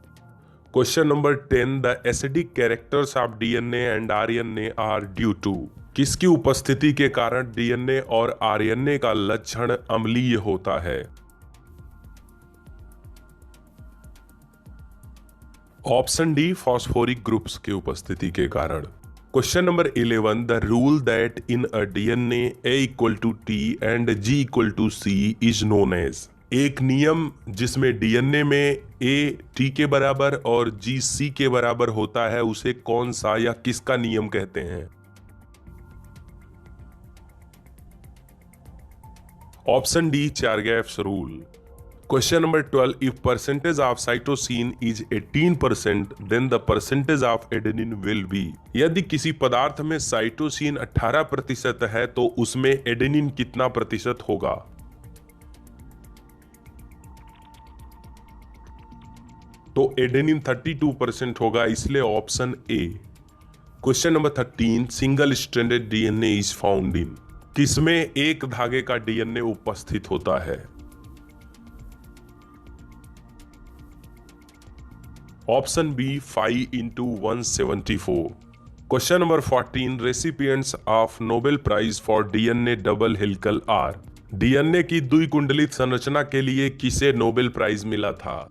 S1: Question number 10, the acidic characters of DNA and RNA are due to, किसकी उपस्थिति के कारण डीएनए और आरएनए का लक्षण अम्लीय होता है? ऑप्शन डी, फॉस्फोरिक ग्रुप्स की उपस्थिति के कारण। Question number 11, the rule that in a DNA A equal to T and G equal to C is known as, एक नियम जिसमें डीएनए में ए टी के बराबर और जी सी के बराबर होता है उसे कौन सा या किसका नियम कहते हैं? Option D, Chargaff's rule. Question number 12, if percentage of cytosine is 18% then the percentage of adenine will be, यदि किसी पदार्थ में साइटोसिन 18% है तो उसमें एडेनिन कितना प्रतिशत होगा? तो एडेनिन 32% होगा, इसलिए option A. Question number 13, single stranded DNA is found in, किसमें एक धागे का डीएनए उपस्थित होता है? Option B, 5x174। Question number 14, recipients of Nobel prize for DNA double helical are, DNA की द्विकुंडलित संरचना के लिए किसे नोबेल प्राइज मिला था?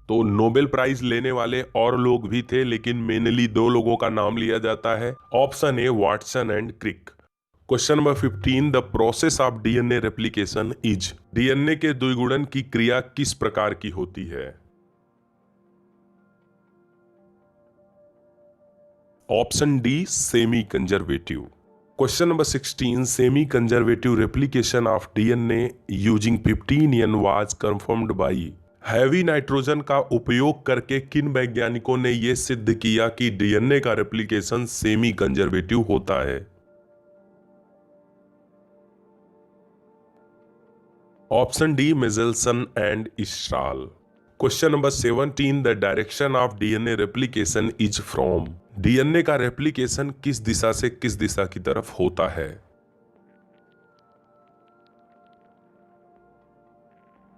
S1: तो नोबेल प्राइज लेने वाले और लोग भी थे, लेकिन मेनली दो लोगों का नाम लिया जाता है। Option A Watson and Crick. Question number 15, the process of DNA replication is. DNA के द्विगुणन की क्रिया किस प्रकार की होती है? Option D semi conservative. Question number 16, semi conservative replication of DNA using 15N was confirmed by. Heavy nitrogen का उपयोग करके किन वैज्ञानिकों ने यह सिद्ध किया कि डीएनए का रेप्लिकेशन सेमी कंजर्वेटिव होता है? Option D Meselson and Stahl. Question number 17, the direction of DNA replication is from. DNA का रेप्लिकेशन किस दिशा से किस दिशा की तरफ होता है?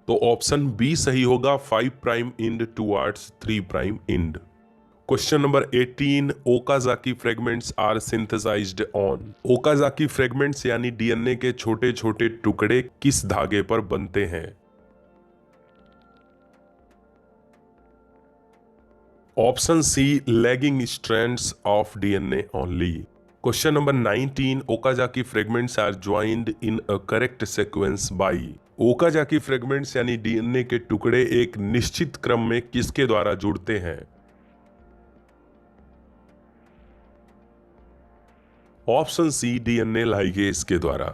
S1: तो ऑप्शन बी सही होगा, 5 prime end towards 3 prime end. Question number 18, Okazaki fragments are synthesized on. Okazaki fragments यानी डीएनए के छोटे छोटे टुकड़े किस धागे पर बनते हैं? Option C lagging strands of DNA only. Question number 19, Okazaki fragments are joined in a correct sequence by. Okazaki fragments यानी डीएनए के टुकड़े एक निश्चित क्रम में किसके द्वारा जुड़ते हैं? ऑप्शन सी डीएनए लाइगेज के द्वारा।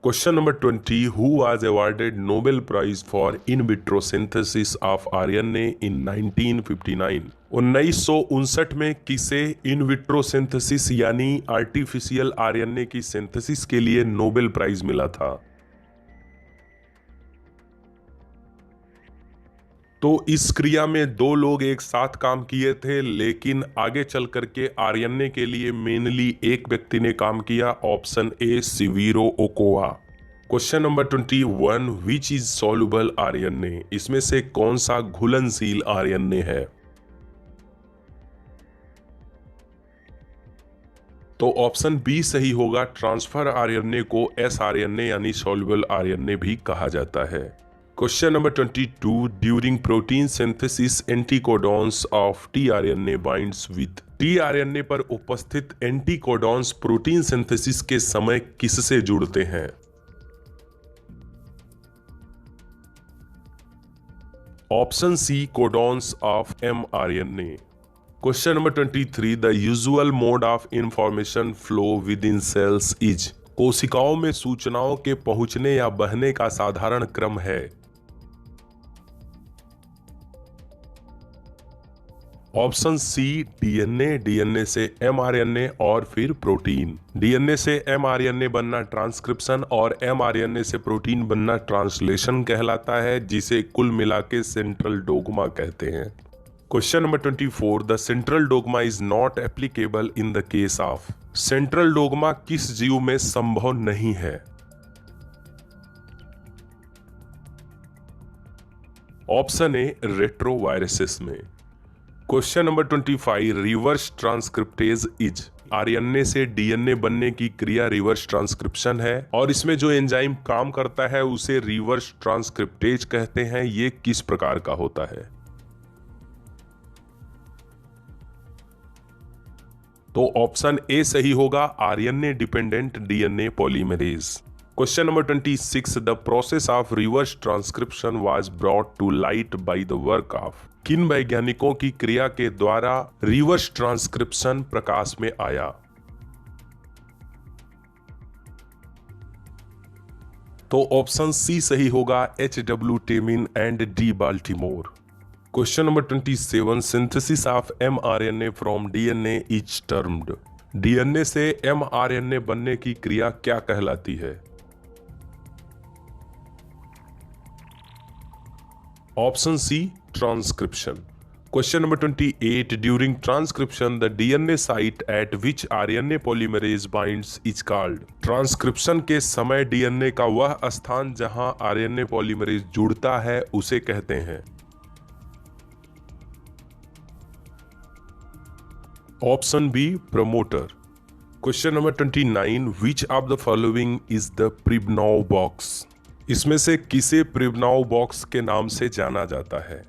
S1: Question number 20, who was awarded Nobel prize for in vitro synthesis of RNA in 1959। 1959 में किसे इन विट्रो सिंथेसिस यानी आर्टिफिशियल आरएनए की सिंथेसिस के लिए नोबेल प्राइज मिला था? तो इस क्रिया में दो लोग एक साथ काम किए थे, लेकिन आगे चल करके आरएनए के लिए मेनली एक व्यक्ति ने काम किया। Option A Severo Ochoa. Question number 21, which is soluble RNA. इसमें से कौन सा घुलनशील आरएनए है? तो ऑप्शन बी सही होगा, ट्रांसफर आरएनए को एसआरएनए यानी सॉल्युबल आरएनए भी कहा जाता है। Question number 22, during protein synthesis anticodons of tRNA binds with. TRNA पर उपस्थित एंटीकोडॉन्स प्रोटीन सिंथेसिस के समय किससे जुड़ते हैं? Option C codons of mRNA. Question number 23, the usual mode of information flow within cells is. कोशिकाओं में सूचनाओं के पहुंचने या बहने का साधारण क्रम है? ऑप्शन सी डीएनए, डीएनए से एमआरएनए और फिर प्रोटीन। डीएनए से एमआरएनए बनना ट्रांसक्रिप्शन और एमआरएनए से प्रोटीन बनना ट्रांसलेशन कहलाता है, जिसे कुल मिला के सेंट्रल डोग्मा कहते हैं। Question number 24, the central dogma is not applicable in the case of. Central dogma किस जीव में संभव नहीं है? ऑप्शन ए रेट्रोवायरसेस में। Question number 25, reverse transcriptase is. RNA से डीएनए बनने की क्रिया रिवर्स ट्रांसक्रिप्शन है और इसमें जो एंजाइम काम करता है उसे रिवर्स ट्रांसक्रिप्टेज कहते हैं। ये किस प्रकार का होता है? तो ऑप्शन ए सही होगा, RNA dependent DNA polymerase. Question number 26, the process of reverse transcription was brought to light by the work of. किन वैज्ञानिकों की क्रिया के द्वारा रिवर्स ट्रांसक्रिप्शन प्रकाश में आया? तो ऑप्शन सी सही होगा, H W. Temin and D. Baltimore. Question number 27, synthesis of mRNA from DNA is termed. DNA से एमआरएनए बनने की क्रिया क्या कहलाती है? Option C transcription. Question number 28, during transcription the DNA site at which RNA polymerase binds is called. Transcription के समय DNA का वह स्थान जहां आरएनए पॉलीमरेज जुड़ता है उसे कहते हैं? Option B promoter. Question number 29, which of the following is the Pribnow box. इसमें से किसे प्रिबनाउ बॉक्स के नाम से जाना जाता है?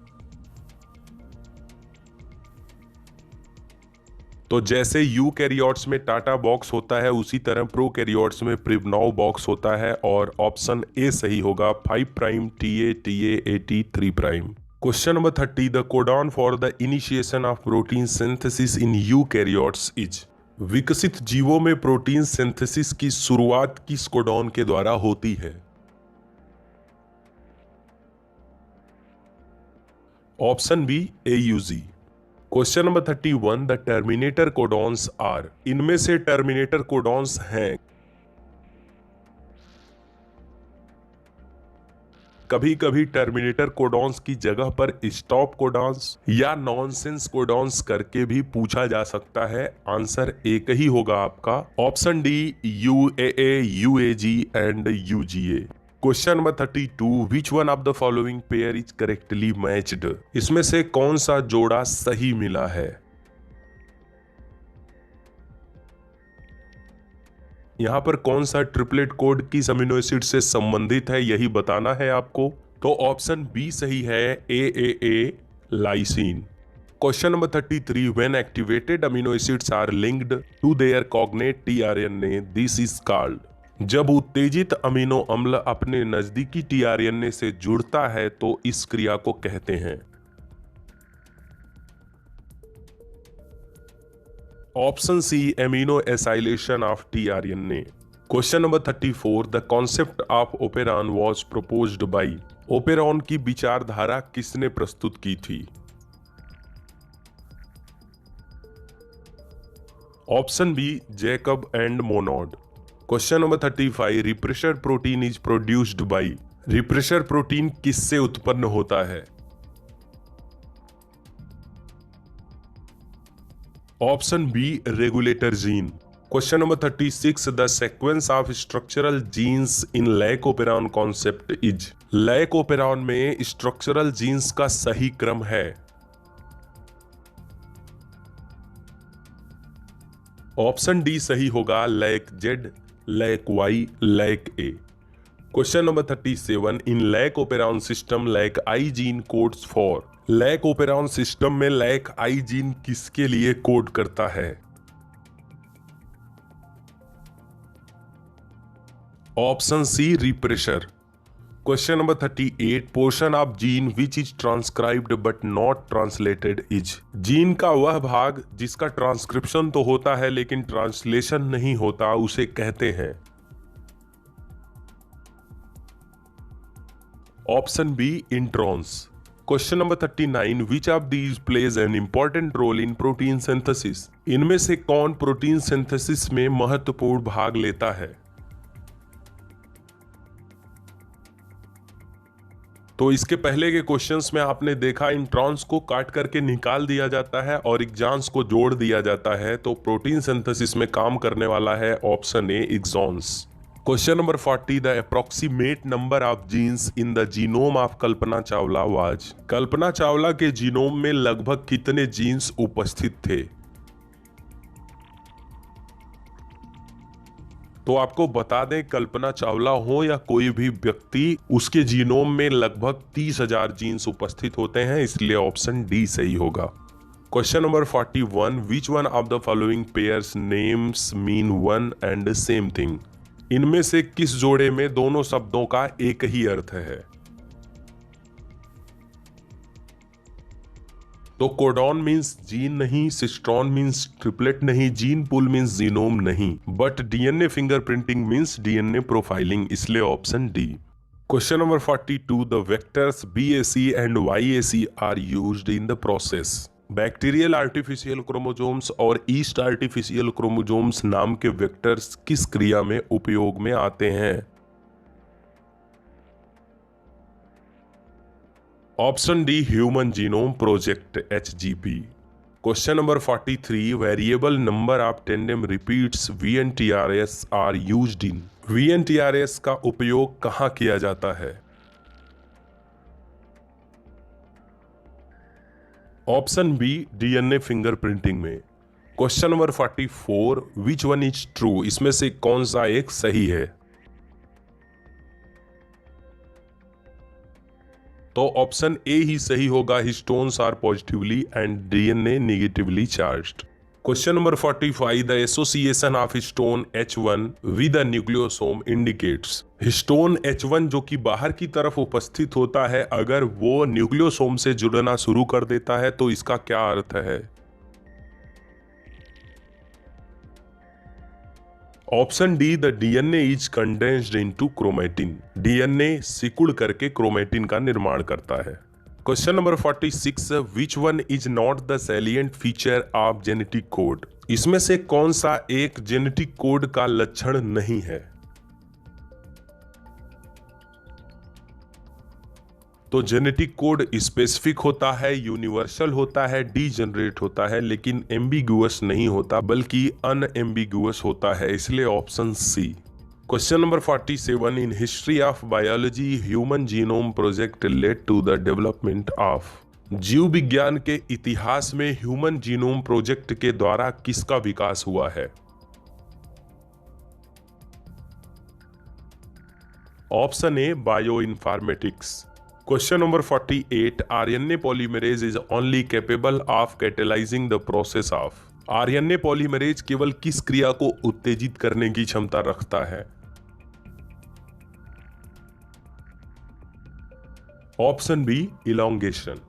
S1: तो जैसे यूकैरियोट्स में टाटा बॉक्स होता है उसी तरह प्रोकैरियोट्स में प्रिवनॉव बॉक्स होता है और ऑप्शन ए सही होगा 5 prime TA TA AT 3 prime. Question number 30 the codon for the initiation of protein synthesis in eukaryotes is. विकसित जीवों में प्रोटीन सिंथेसिस की शुरुआत किस कोडॉन के द्वारा होती है? Option B AUG। Question number 31 the terminator codons are. इनमें से टर्मिनेटर कोडॉन्स हैं। कभी कभी टर्मिनेटर कोडॉन्स की जगह पर स्टॉप कोडॉन्स या नॉनसेंस कोडॉन्स करके भी पूछा जा सकता है। आंसर एक ही होगा आपका, option D UAA UAG and UGA। Question number 32 which one of the following pair is correctly matched. इसमें से कौन सा जोड़ा सही मिला है? यहां पर कौन सा ट्रिपलेट कोड किस अमीनो एसिड से संबंधित है यही बताना है आपको। तो ऑप्शन बी सही है, AAA lysine. Question number 33 when activated amino acids are linked to their cognate tRNA this is called. जब उत्तेजित अमीनो अम्ल अपने नजदीकी tRNA से जुड़ता है तो इस क्रिया को कहते हैं। Option C aminoacylation of tRNA। Question number 34 the concept of operon was proposed by. Operon की विचारधारा किसने प्रस्तुत की थी? Option B Jacob and Monod. Question number 35 repressor protein is produced by. Repressor protein किससे उत्पन्न होता है? Option B regulator gene. Question number 36 the sequence of structural genes in lac operon concept is. Lac operon में स्ट्रक्चरल जीन्स का सही क्रम है। Option D सही होगा, lac Z, lac Y, lac A. Question number 37 in lac operon system lac I gene codes for. Lac operon system में lac I gene किसके लिए कोड करता है? Option C repressor. Question number 38 portion of gene which is transcribed but not translated is. Gene का वह भाग जिसका transcription तो होता है लेकिन ट्रांसलेशन नहीं होता उसे कहते हैं। Option B introns. Question number 39 which of these plays an important role in protein synthesis. इनमें से कौन प्रोटीन सिंथेसिस में महत्वपूर्ण भाग लेता है? तो इसके पहले के क्वेश्चंस में आपने देखा इंट्रॉन्स को काट करके निकाल दिया जाता है और एक्सॉन्स को जोड़ दिया जाता है। तो प्रोटीन सिंथेसिस में काम करने वाला है option A exons. Question number 40 the approximate number of genes in the genome of Kalpana Chawla was. Kalpana Chawla के जीनोम में लगभग कितने जीन्स उपस्थित थे? तो आपको बता दें कल्पना चावला हो या कोई भी व्यक्ति, उसके जीनोम में लगभग 30,000 जीन्स उपस्थित होते हैं, इसलिए ऑप्शन डी सही होगा। Question number 41 which one of the following pairs names mean one and same thing. इनमें से किस जोड़े में दोनों शब्दों का एक ही अर्थ है? तो कोडॉन मीन्स जीन नहीं, सिस्ट्रॉन मीन्स ट्रिपलेट नहीं, जीन पूल मीन्स जीनोम नहीं, but DNA fingerprinting means DNA profiling, इसलिए option D. Question number 42 the vectors BAC and YAC are used in the process. Bacterial artificial chromosomes और yeast artificial chromosomes नाम के vectors किस क्रिया में उपयोग में आते हैं? Option D human genome project HGP। Question number 43 variable number of tandem repeats VNTRS are used in. VNTRS का उपयोग कहां किया जाता है? ऑप्शन बी डीएनए फिंगरप्रिंटिंग में। Question number 44 which one is true. इसमें से कौन सा एक सही है? तो ऑप्शन ए ही सही होगा, histones are positively and DNA negatively charged. Question number 45, the association of histone H1 with a nucleosome indicates. Histone H1 जो कि बाहर की तरफ उपस्थित होता है, अगर वो न्यूक्लियोसोम से जुड़ना शुरू कर देता है तो इसका क्या अर्थ है? Option D, the DNA is condensed into chromatin. DNA सिकुड़ करके क्रोमेटिन का निर्माण करता है। Question number 46, which one is not the salient feature of genetic code. इसमें से कौन सा एक जेनेटिक कोड का लक्षण नहीं है? तो जेनेटिक कोड स्पेसिफिक होता है, यूनिवर्सल होता है, डीजेनरेट होता है, लेकिन एम्बिगुअस नहीं होता बल्कि अनएम्बिगुअस होता है, इसलिए option C. Question number 47, in history of biology human genome project led to the development of. जीव विज्ञान के इतिहास में ह्यूमन जीनोम प्रोजेक्ट के द्वारा किसका विकास हुआ है? Option A, bio informatics. Question number 48, RNA polymerase is only capable of catalysing the process of. RNA polymerase केवल किस क्रिया को उत्तेजित करने की क्षमता रखता है? Option B, elongation.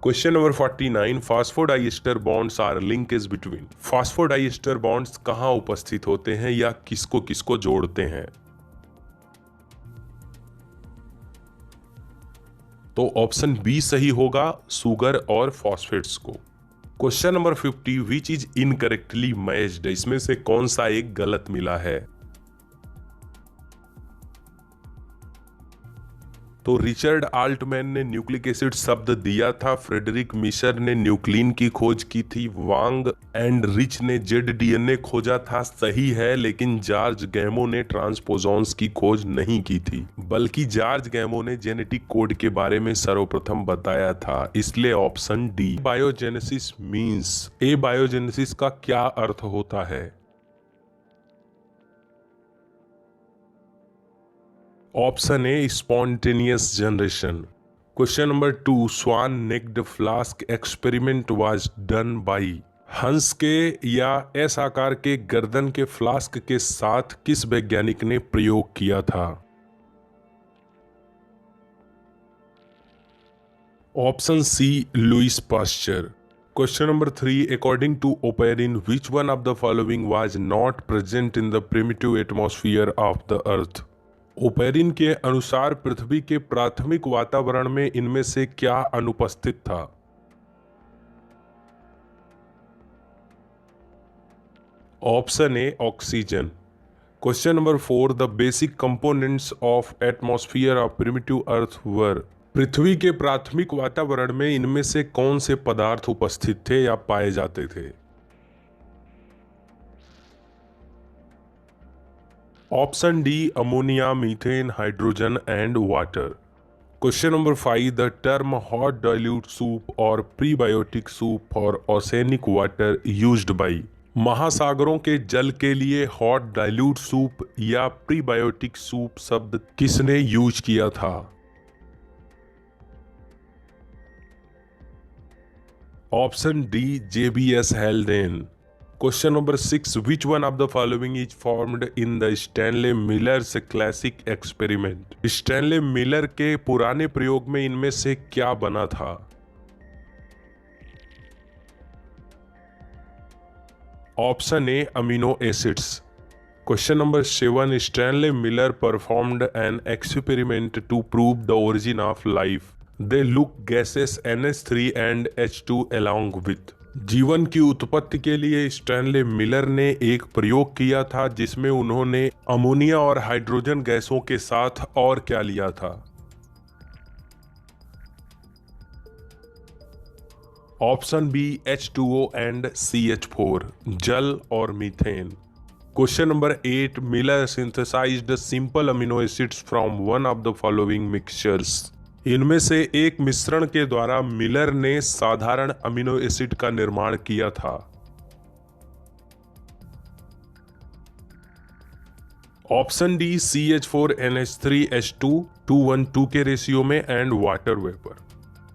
S1: Question number 49, phosphodiester bonds are linkage between. Phosphodiester bonds कहां उपस्थित होते हैं या किसको किसको जोड़ते हैं? तो ऑप्शन बी सही होगा, सुगर और फॉस्फेट्स को। Question number 50, which is incorrectly matched. इसमें से कौन सा एक गलत मिला है? तो रिचर्ड आल्टमैन ने न्यूक्लिक एसिड शब्द दिया था, फ्रेडरिक मिशर ने न्यूक्लिन की खोज की थी, वांग एंड रिच ने जेड डीएनए खोजा था, सही है, लेकिन जॉर्ज गैमो ने ट्रांसपोजॉन्स की खोज नहीं की थी, बल्कि जॉर्ज गैमो ने जेनेटिक कोड के बारे में सर्वप्रथम बताया था, इसलिए option D. Biogenesis means, abiogenesis का क्या अर्थ होता है? Option A, spontaneous generation. Question number 2, swan necked flask experiment was done by. हंस के या एस आकार के गर्दन के फ्लास्क के साथ किस वैज्ञानिक ने प्रयोग किया था? Option C, Louis Pasteur. Question number 3, according to Oparin which one of the following was not present in the primitive atmosphere of the earth. Oparin के अनुसार पृथ्वी के प्राथमिक वातावरण में इनमें से क्या अनुपस्थित था? Option A, oxygen. Question number 4, the basic components of atmosphere of primitive earth were. पृथ्वी के प्राथमिक वातावरण में इनमें से कौन से पदार्थ उपस्थित थे या पाए जाते थे? Option D, ammonia, methane, hydrogen and water. Question number 5, the term hot dilute soup और prebiotic soup for oceanic water used by. महासागरों के जल के लिए हॉट डाइल्यूट सूप या प्रीबायोटिक सूप शब्द किसने यूज किया था? Option D, JBS Haldane. Question number 6, which one of the following is formed in the Stanley Miller's classic experiment. Stanley Miller के पुराने प्रयोग में इनमें से क्या बना था? Option A, amino acids. Question number 7, Stanley Miller performed an experiment to prove the origin of life. They look gases NH3 and H2 along with। जीवन की उत्पत्ति के लिए स्टैनले मिलर ने एक प्रयोग किया था जिसमें उन्होंने अमोनिया और हाइड्रोजन गैसों के साथ और क्या लिया था? Option B, H2O and CH4, जल और मीथेन। Question number 8, Miller synthesized simple amino acids from one of the following mixtures. इनमें से एक मिश्रण के द्वारा मिलर ने साधारण अमीनो एसिड का निर्माण किया था। ऑप्शन डी, CH4NH3H2 2:1:2 के रेशियो में and water vapour.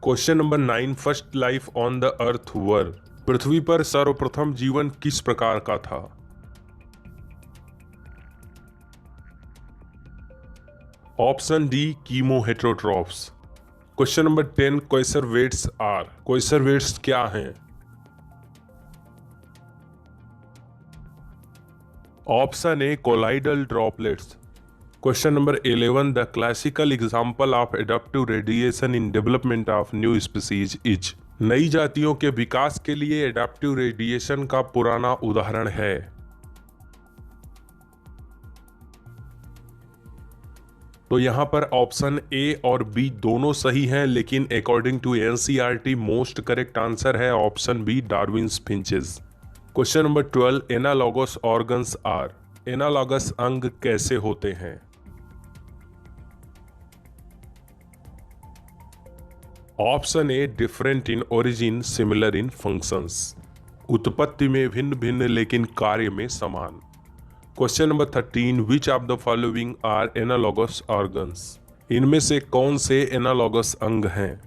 S1: Question number 9, first life on the earth were. पृथ्वी पर सर्वप्रथम जीवन किस प्रकार का था? Option D chemo heterotrophs. Question number 10 coacervates are. Coacervates क्या हैं? Option A colloidal droplets. Question number 11 the classical example of adaptive radiation in development of new species is. नई जातियों के विकास के लिए एडाप्टिव रेडिएशन का पुराना उदाहरण है। तो यहां पर ऑप्शन ए और बी दोनों सही हैं, लेकिन according to NCERT most correct answer है option B Darwin's finches. Question number 12 analogous organs are. Analogous अंग कैसे होते हैं? Option A different in origin similar in functions. उत्पत्ति में भिन्न भिन्न लेकिन कार्य में समान। Question number 13 which of the following are analogous organs. इनमें से कौन से एनालॉगस अंग हैं?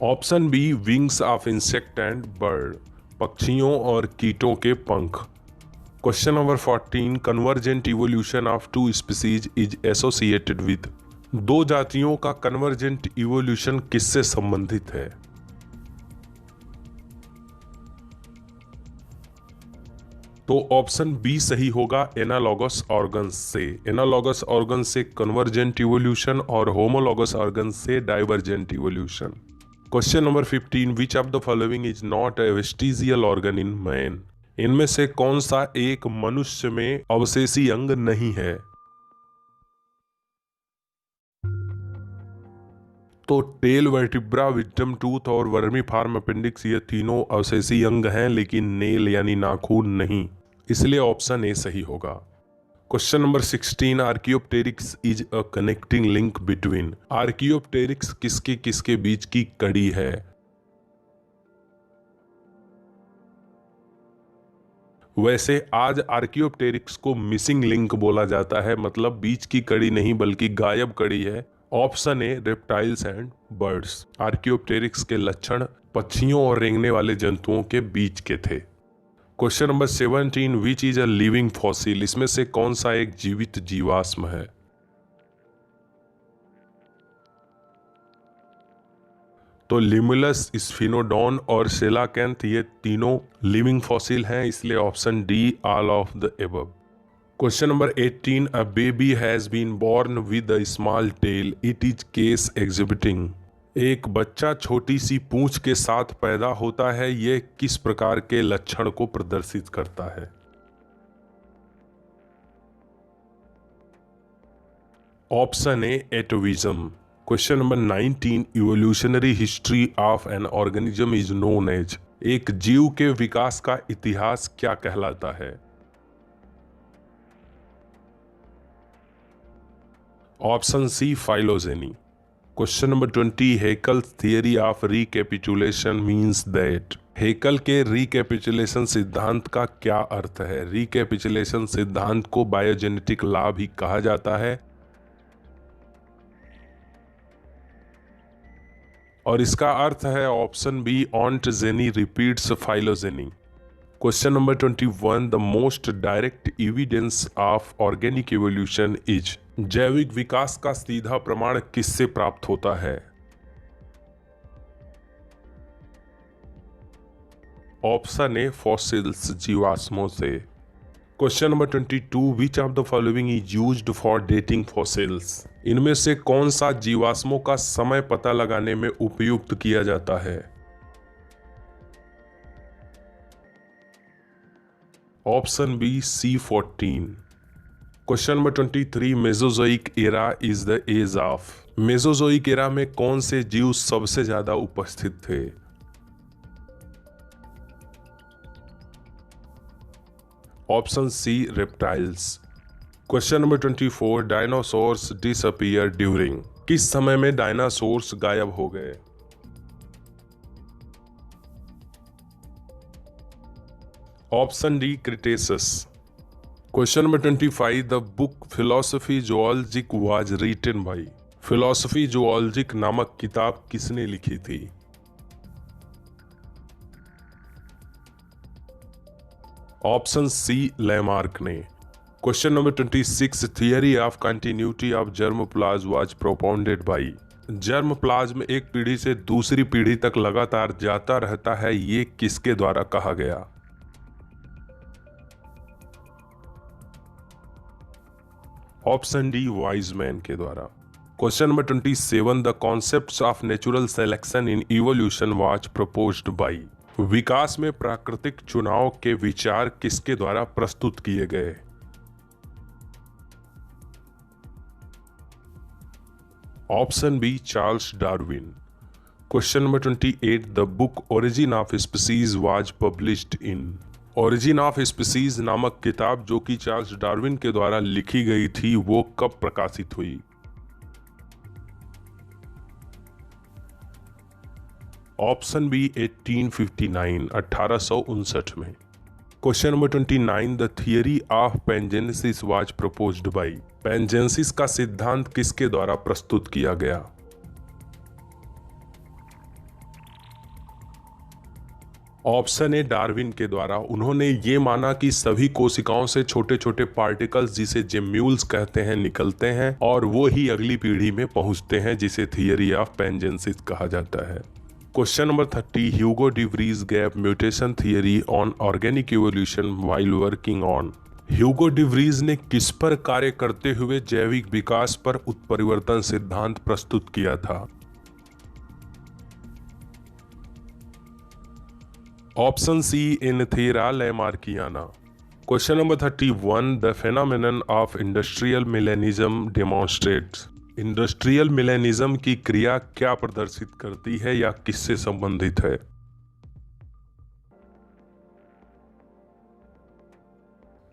S1: Option B wings of insect and bird. पक्षियों और कीटों के पंख। Question number 14 convergent evolution of two species is associated with. दो जातियों का कन्वर्जेंट इवोल्यूशन किससे संबंधित है? तो ऑप्शन बी सही होगा एनालॉगस ऑर्गन्स से। एनालॉगस ऑर्गन्स से कन्वर्जेंट इवोल्यूशन और होमोलॉगस ऑर्गन्स से divergent evolution. Question number 15 which of the following is not a vestigial organ in man. इनमें से कौन सा एक मनुष्य में अवशेषी अंग नहीं है? तो टेल, वर्टिब्रा, विजडम टूथ और वर्मी फार्म अपेंडिक्स ये तीनों अवशेषी अंग हैं, लेकिन नेल यानी नाखून नहीं, इसलिए ऑप्शन ए सही होगा। Question number 16 Archaeopteryx is a connecting link between. Archaeopteryx किसके किसके बीच की कड़ी है? वैसे आज आर्कियोप्टेरिक्स को मिसिंग लिंक बोला जाता है, मतलब बीच की कड़ी नहीं बल्कि गायब कड़ी है। Option A reptiles and birds. Archaeopteryx के लक्षण पक्षियों और रेंगने वाले जंतुओं के बीच के थे। Question number 17 which is a living fossil. इसमें से कौन सा एक जीवित जीवाश्म है? तो लिमुलस, स्फिनोडॉन और सेलाकैंथ ये तीनों लिविंग फॉसिल हैं, इसलिए option D all of the above. Question number 18 a baby has been born with a small tail, it is case exhibiting. एक बच्चा छोटी सी पूंछ के साथ पैदा होता है, यह किस प्रकार के लक्षण को प्रदर्शित करता है? Option A atavism. Question number 19 evolutionary history of an organism is known as. एक जीव के विकास का इतिहास क्या कहलाता है? Option C phylogeny. Question number 20 Haeckel theory of recapitulation means that. Haeckel के रिकैपिचुलेशन सिद्धांत का क्या अर्थ है? रिकैपिचुलेशन सिद्धांत को बायोजेनेटिक लॉ भी कहा जाता है और इसका अर्थ है option B ontogeny repeats phylogeny. Question number 21 the most direct evidence of organic evolution is. जैविक विकास का सीधा प्रमाण किससे प्राप्त होता है? ऑप्शन ए फॉसिल्स, जीवाश्मों से। Question number 22 which of the following is used for dating fossils. इनमें से कौन सा जीवाश्मों का समय पता लगाने में उपयुक्त किया जाता है? Option B C14। Question number 23 Mesozoic era is the age of. Mesozoic era में कौन से जीव सबसे ज्यादा उपस्थित थे? Option C reptiles. Question number 24 dinosaurs disappear during. किस समय में डायनासोर्स गायब हो गए? Option D Cretaceous. Question number 25 the book Philosophie Zoologique was written by. Philosophie Zoologique नामक किताब किसने लिखी थी? ऑप्शन सी लैमार्क ने। Question number 26, theory of continuity of germplasm was propounded by. Germplasm एक पीढ़ी से दूसरी पीढ़ी तक लगातार जाता रहता है, ये किसके द्वारा कहा गया? ऑप्शन डी वाइजमैन के द्वारा। Question number 27, the concepts of natural selection in evolution was proposed by. विकास में प्राकृतिक चुनाव के विचार किसके द्वारा प्रस्तुत किए गए? Option B Charles Darwin. Question number 28, the book Origin of Species was published in. Origin of Species नामक किताब जो कि चार्ल्स डार्विन के द्वारा लिखी गई थी, वो कब प्रकाशित हुई? ऑप्शन बी 1859, 1859 में। Question number 29, the theory of pangenesis was proposed by. Pangenesis का सिद्धांत किसके द्वारा प्रस्तुत किया गया? ऑप्शन ए डार्विन के द्वारा। उन्होंने ये माना कि सभी कोशिकाओं से छोटे छोटे पार्टिकल्स, जिसे जेम्यूल्स कहते हैं, निकलते हैं और वो ही अगली पीढ़ी में पहुंचते हैं, जिसे थियरी ऑफ पैंजेनेसिस कहा जाता है। Question number 30, Hugo de Vries gap mutation theory on organic evolution while working on. Hugo de Vries ने किस पर कार्य करते हुए जैविक विकास पर उत्परिवर्तन सिद्धांत प्रस्तुत किया था? Option C Oenothera lamarckiana. Question number 31, the phenomenon of industrial melanism demonstrates. Industrial melanism की क्रिया क्या प्रदर्शित करती है या किससे संबंधित है?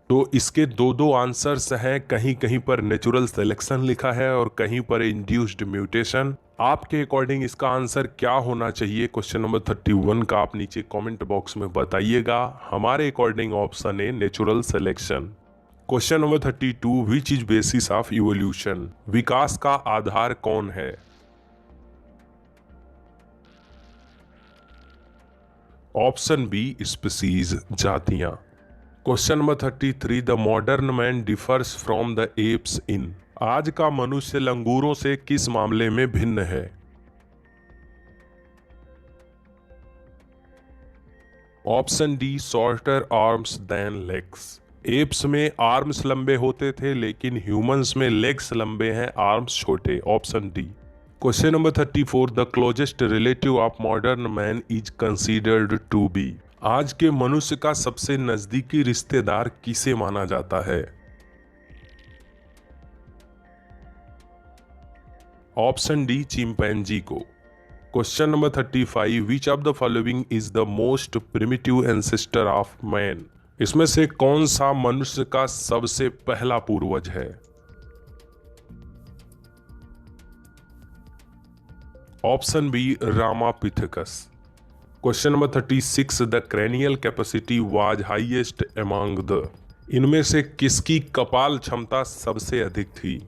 S1: तो इसके दो आंसर्स हैं। कहीं कहीं पर नेचुरल सिलेक्शन लिखा है और कहीं पर इंड्यूस्ड म्यूटेशन। आपके अकॉर्डिंग इसका आंसर क्या होना चाहिए? क्वेश्चन नंबर 31 का आप नीचे कमेंट बॉक्स में बताइएगा। हमारे अकॉर्डिंग ऑप्शन है natural selection. Question number 32, which is basis of evolution. विकास का आधार कौन है? ऑप्शन बी स्पीसीज, जातियां। Question number 33, the modern man differs from the apes in. आज का मनुष्य लंगूरों से किस मामले में भिन्न है? Option D shorter arms than legs. Apes में आर्म्स लंबे होते थे, लेकिन ह्यूमंस में लेग्स लंबे हैं, आर्म्स छोटे। Option D. Question number 34, the closest relative of modern man is considered to be. आज के मनुष्य का सबसे नजदीकी रिश्तेदार किसे माना जाता है? ऑप्शन डी चिंपैंजी को। Question number 35, which of the following is the most primitive ancestor of man. इसमें से कौन सा मनुष्य का सबसे पहला पूर्वज है? Option B Ramapithecus. Question number 36, the cranial capacity was highest among the. इनमें से किसकी कपाल क्षमता सबसे अधिक थी?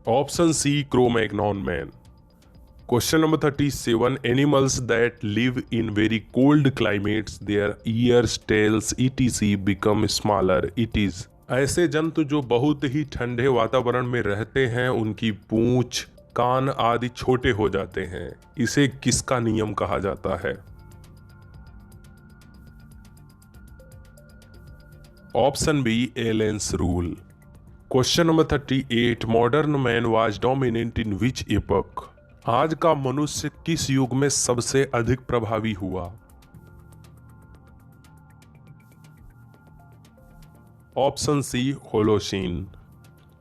S1: Option C Cro-Magnon man. Question number 37, animals that live in very cold climates their ears tails etc become smaller it is. ऐसे जंतु जो बहुत ही ठंडे वातावरण में रहते हैं, उनकी पूंछ, कान आदि छोटे हो जाते हैं। इसे किसका नियम कहा जाता है? Option B Allen's rule. Question number 38, modern man was dominant in which epoch. आज का मनुष्य किस युग में सबसे अधिक प्रभावी हुआ? Option C Holocene.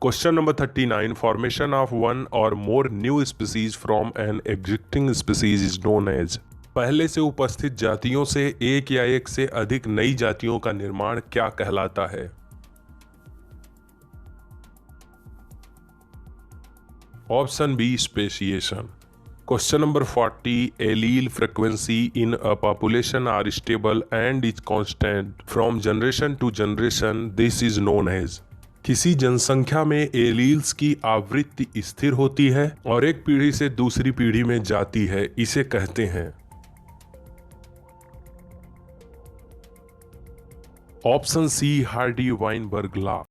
S1: Question number 39, formation of one और more new species from an existing species is known as. पहले से उपस्थित जातियों से एक या एक से अधिक नई जातियों का निर्माण क्या कहलाता है? Option B speciation. Question number 40, allele frequency in a population are stable and is constant from generation to generation, this is known as. किसी जनसंख्या में एलील्स की आवृत्ति स्थिर होती है और एक पीढ़ी से दूसरी पीढ़ी में जाती है, इसे कहते हैं। Option C, Hardy Weinberg law.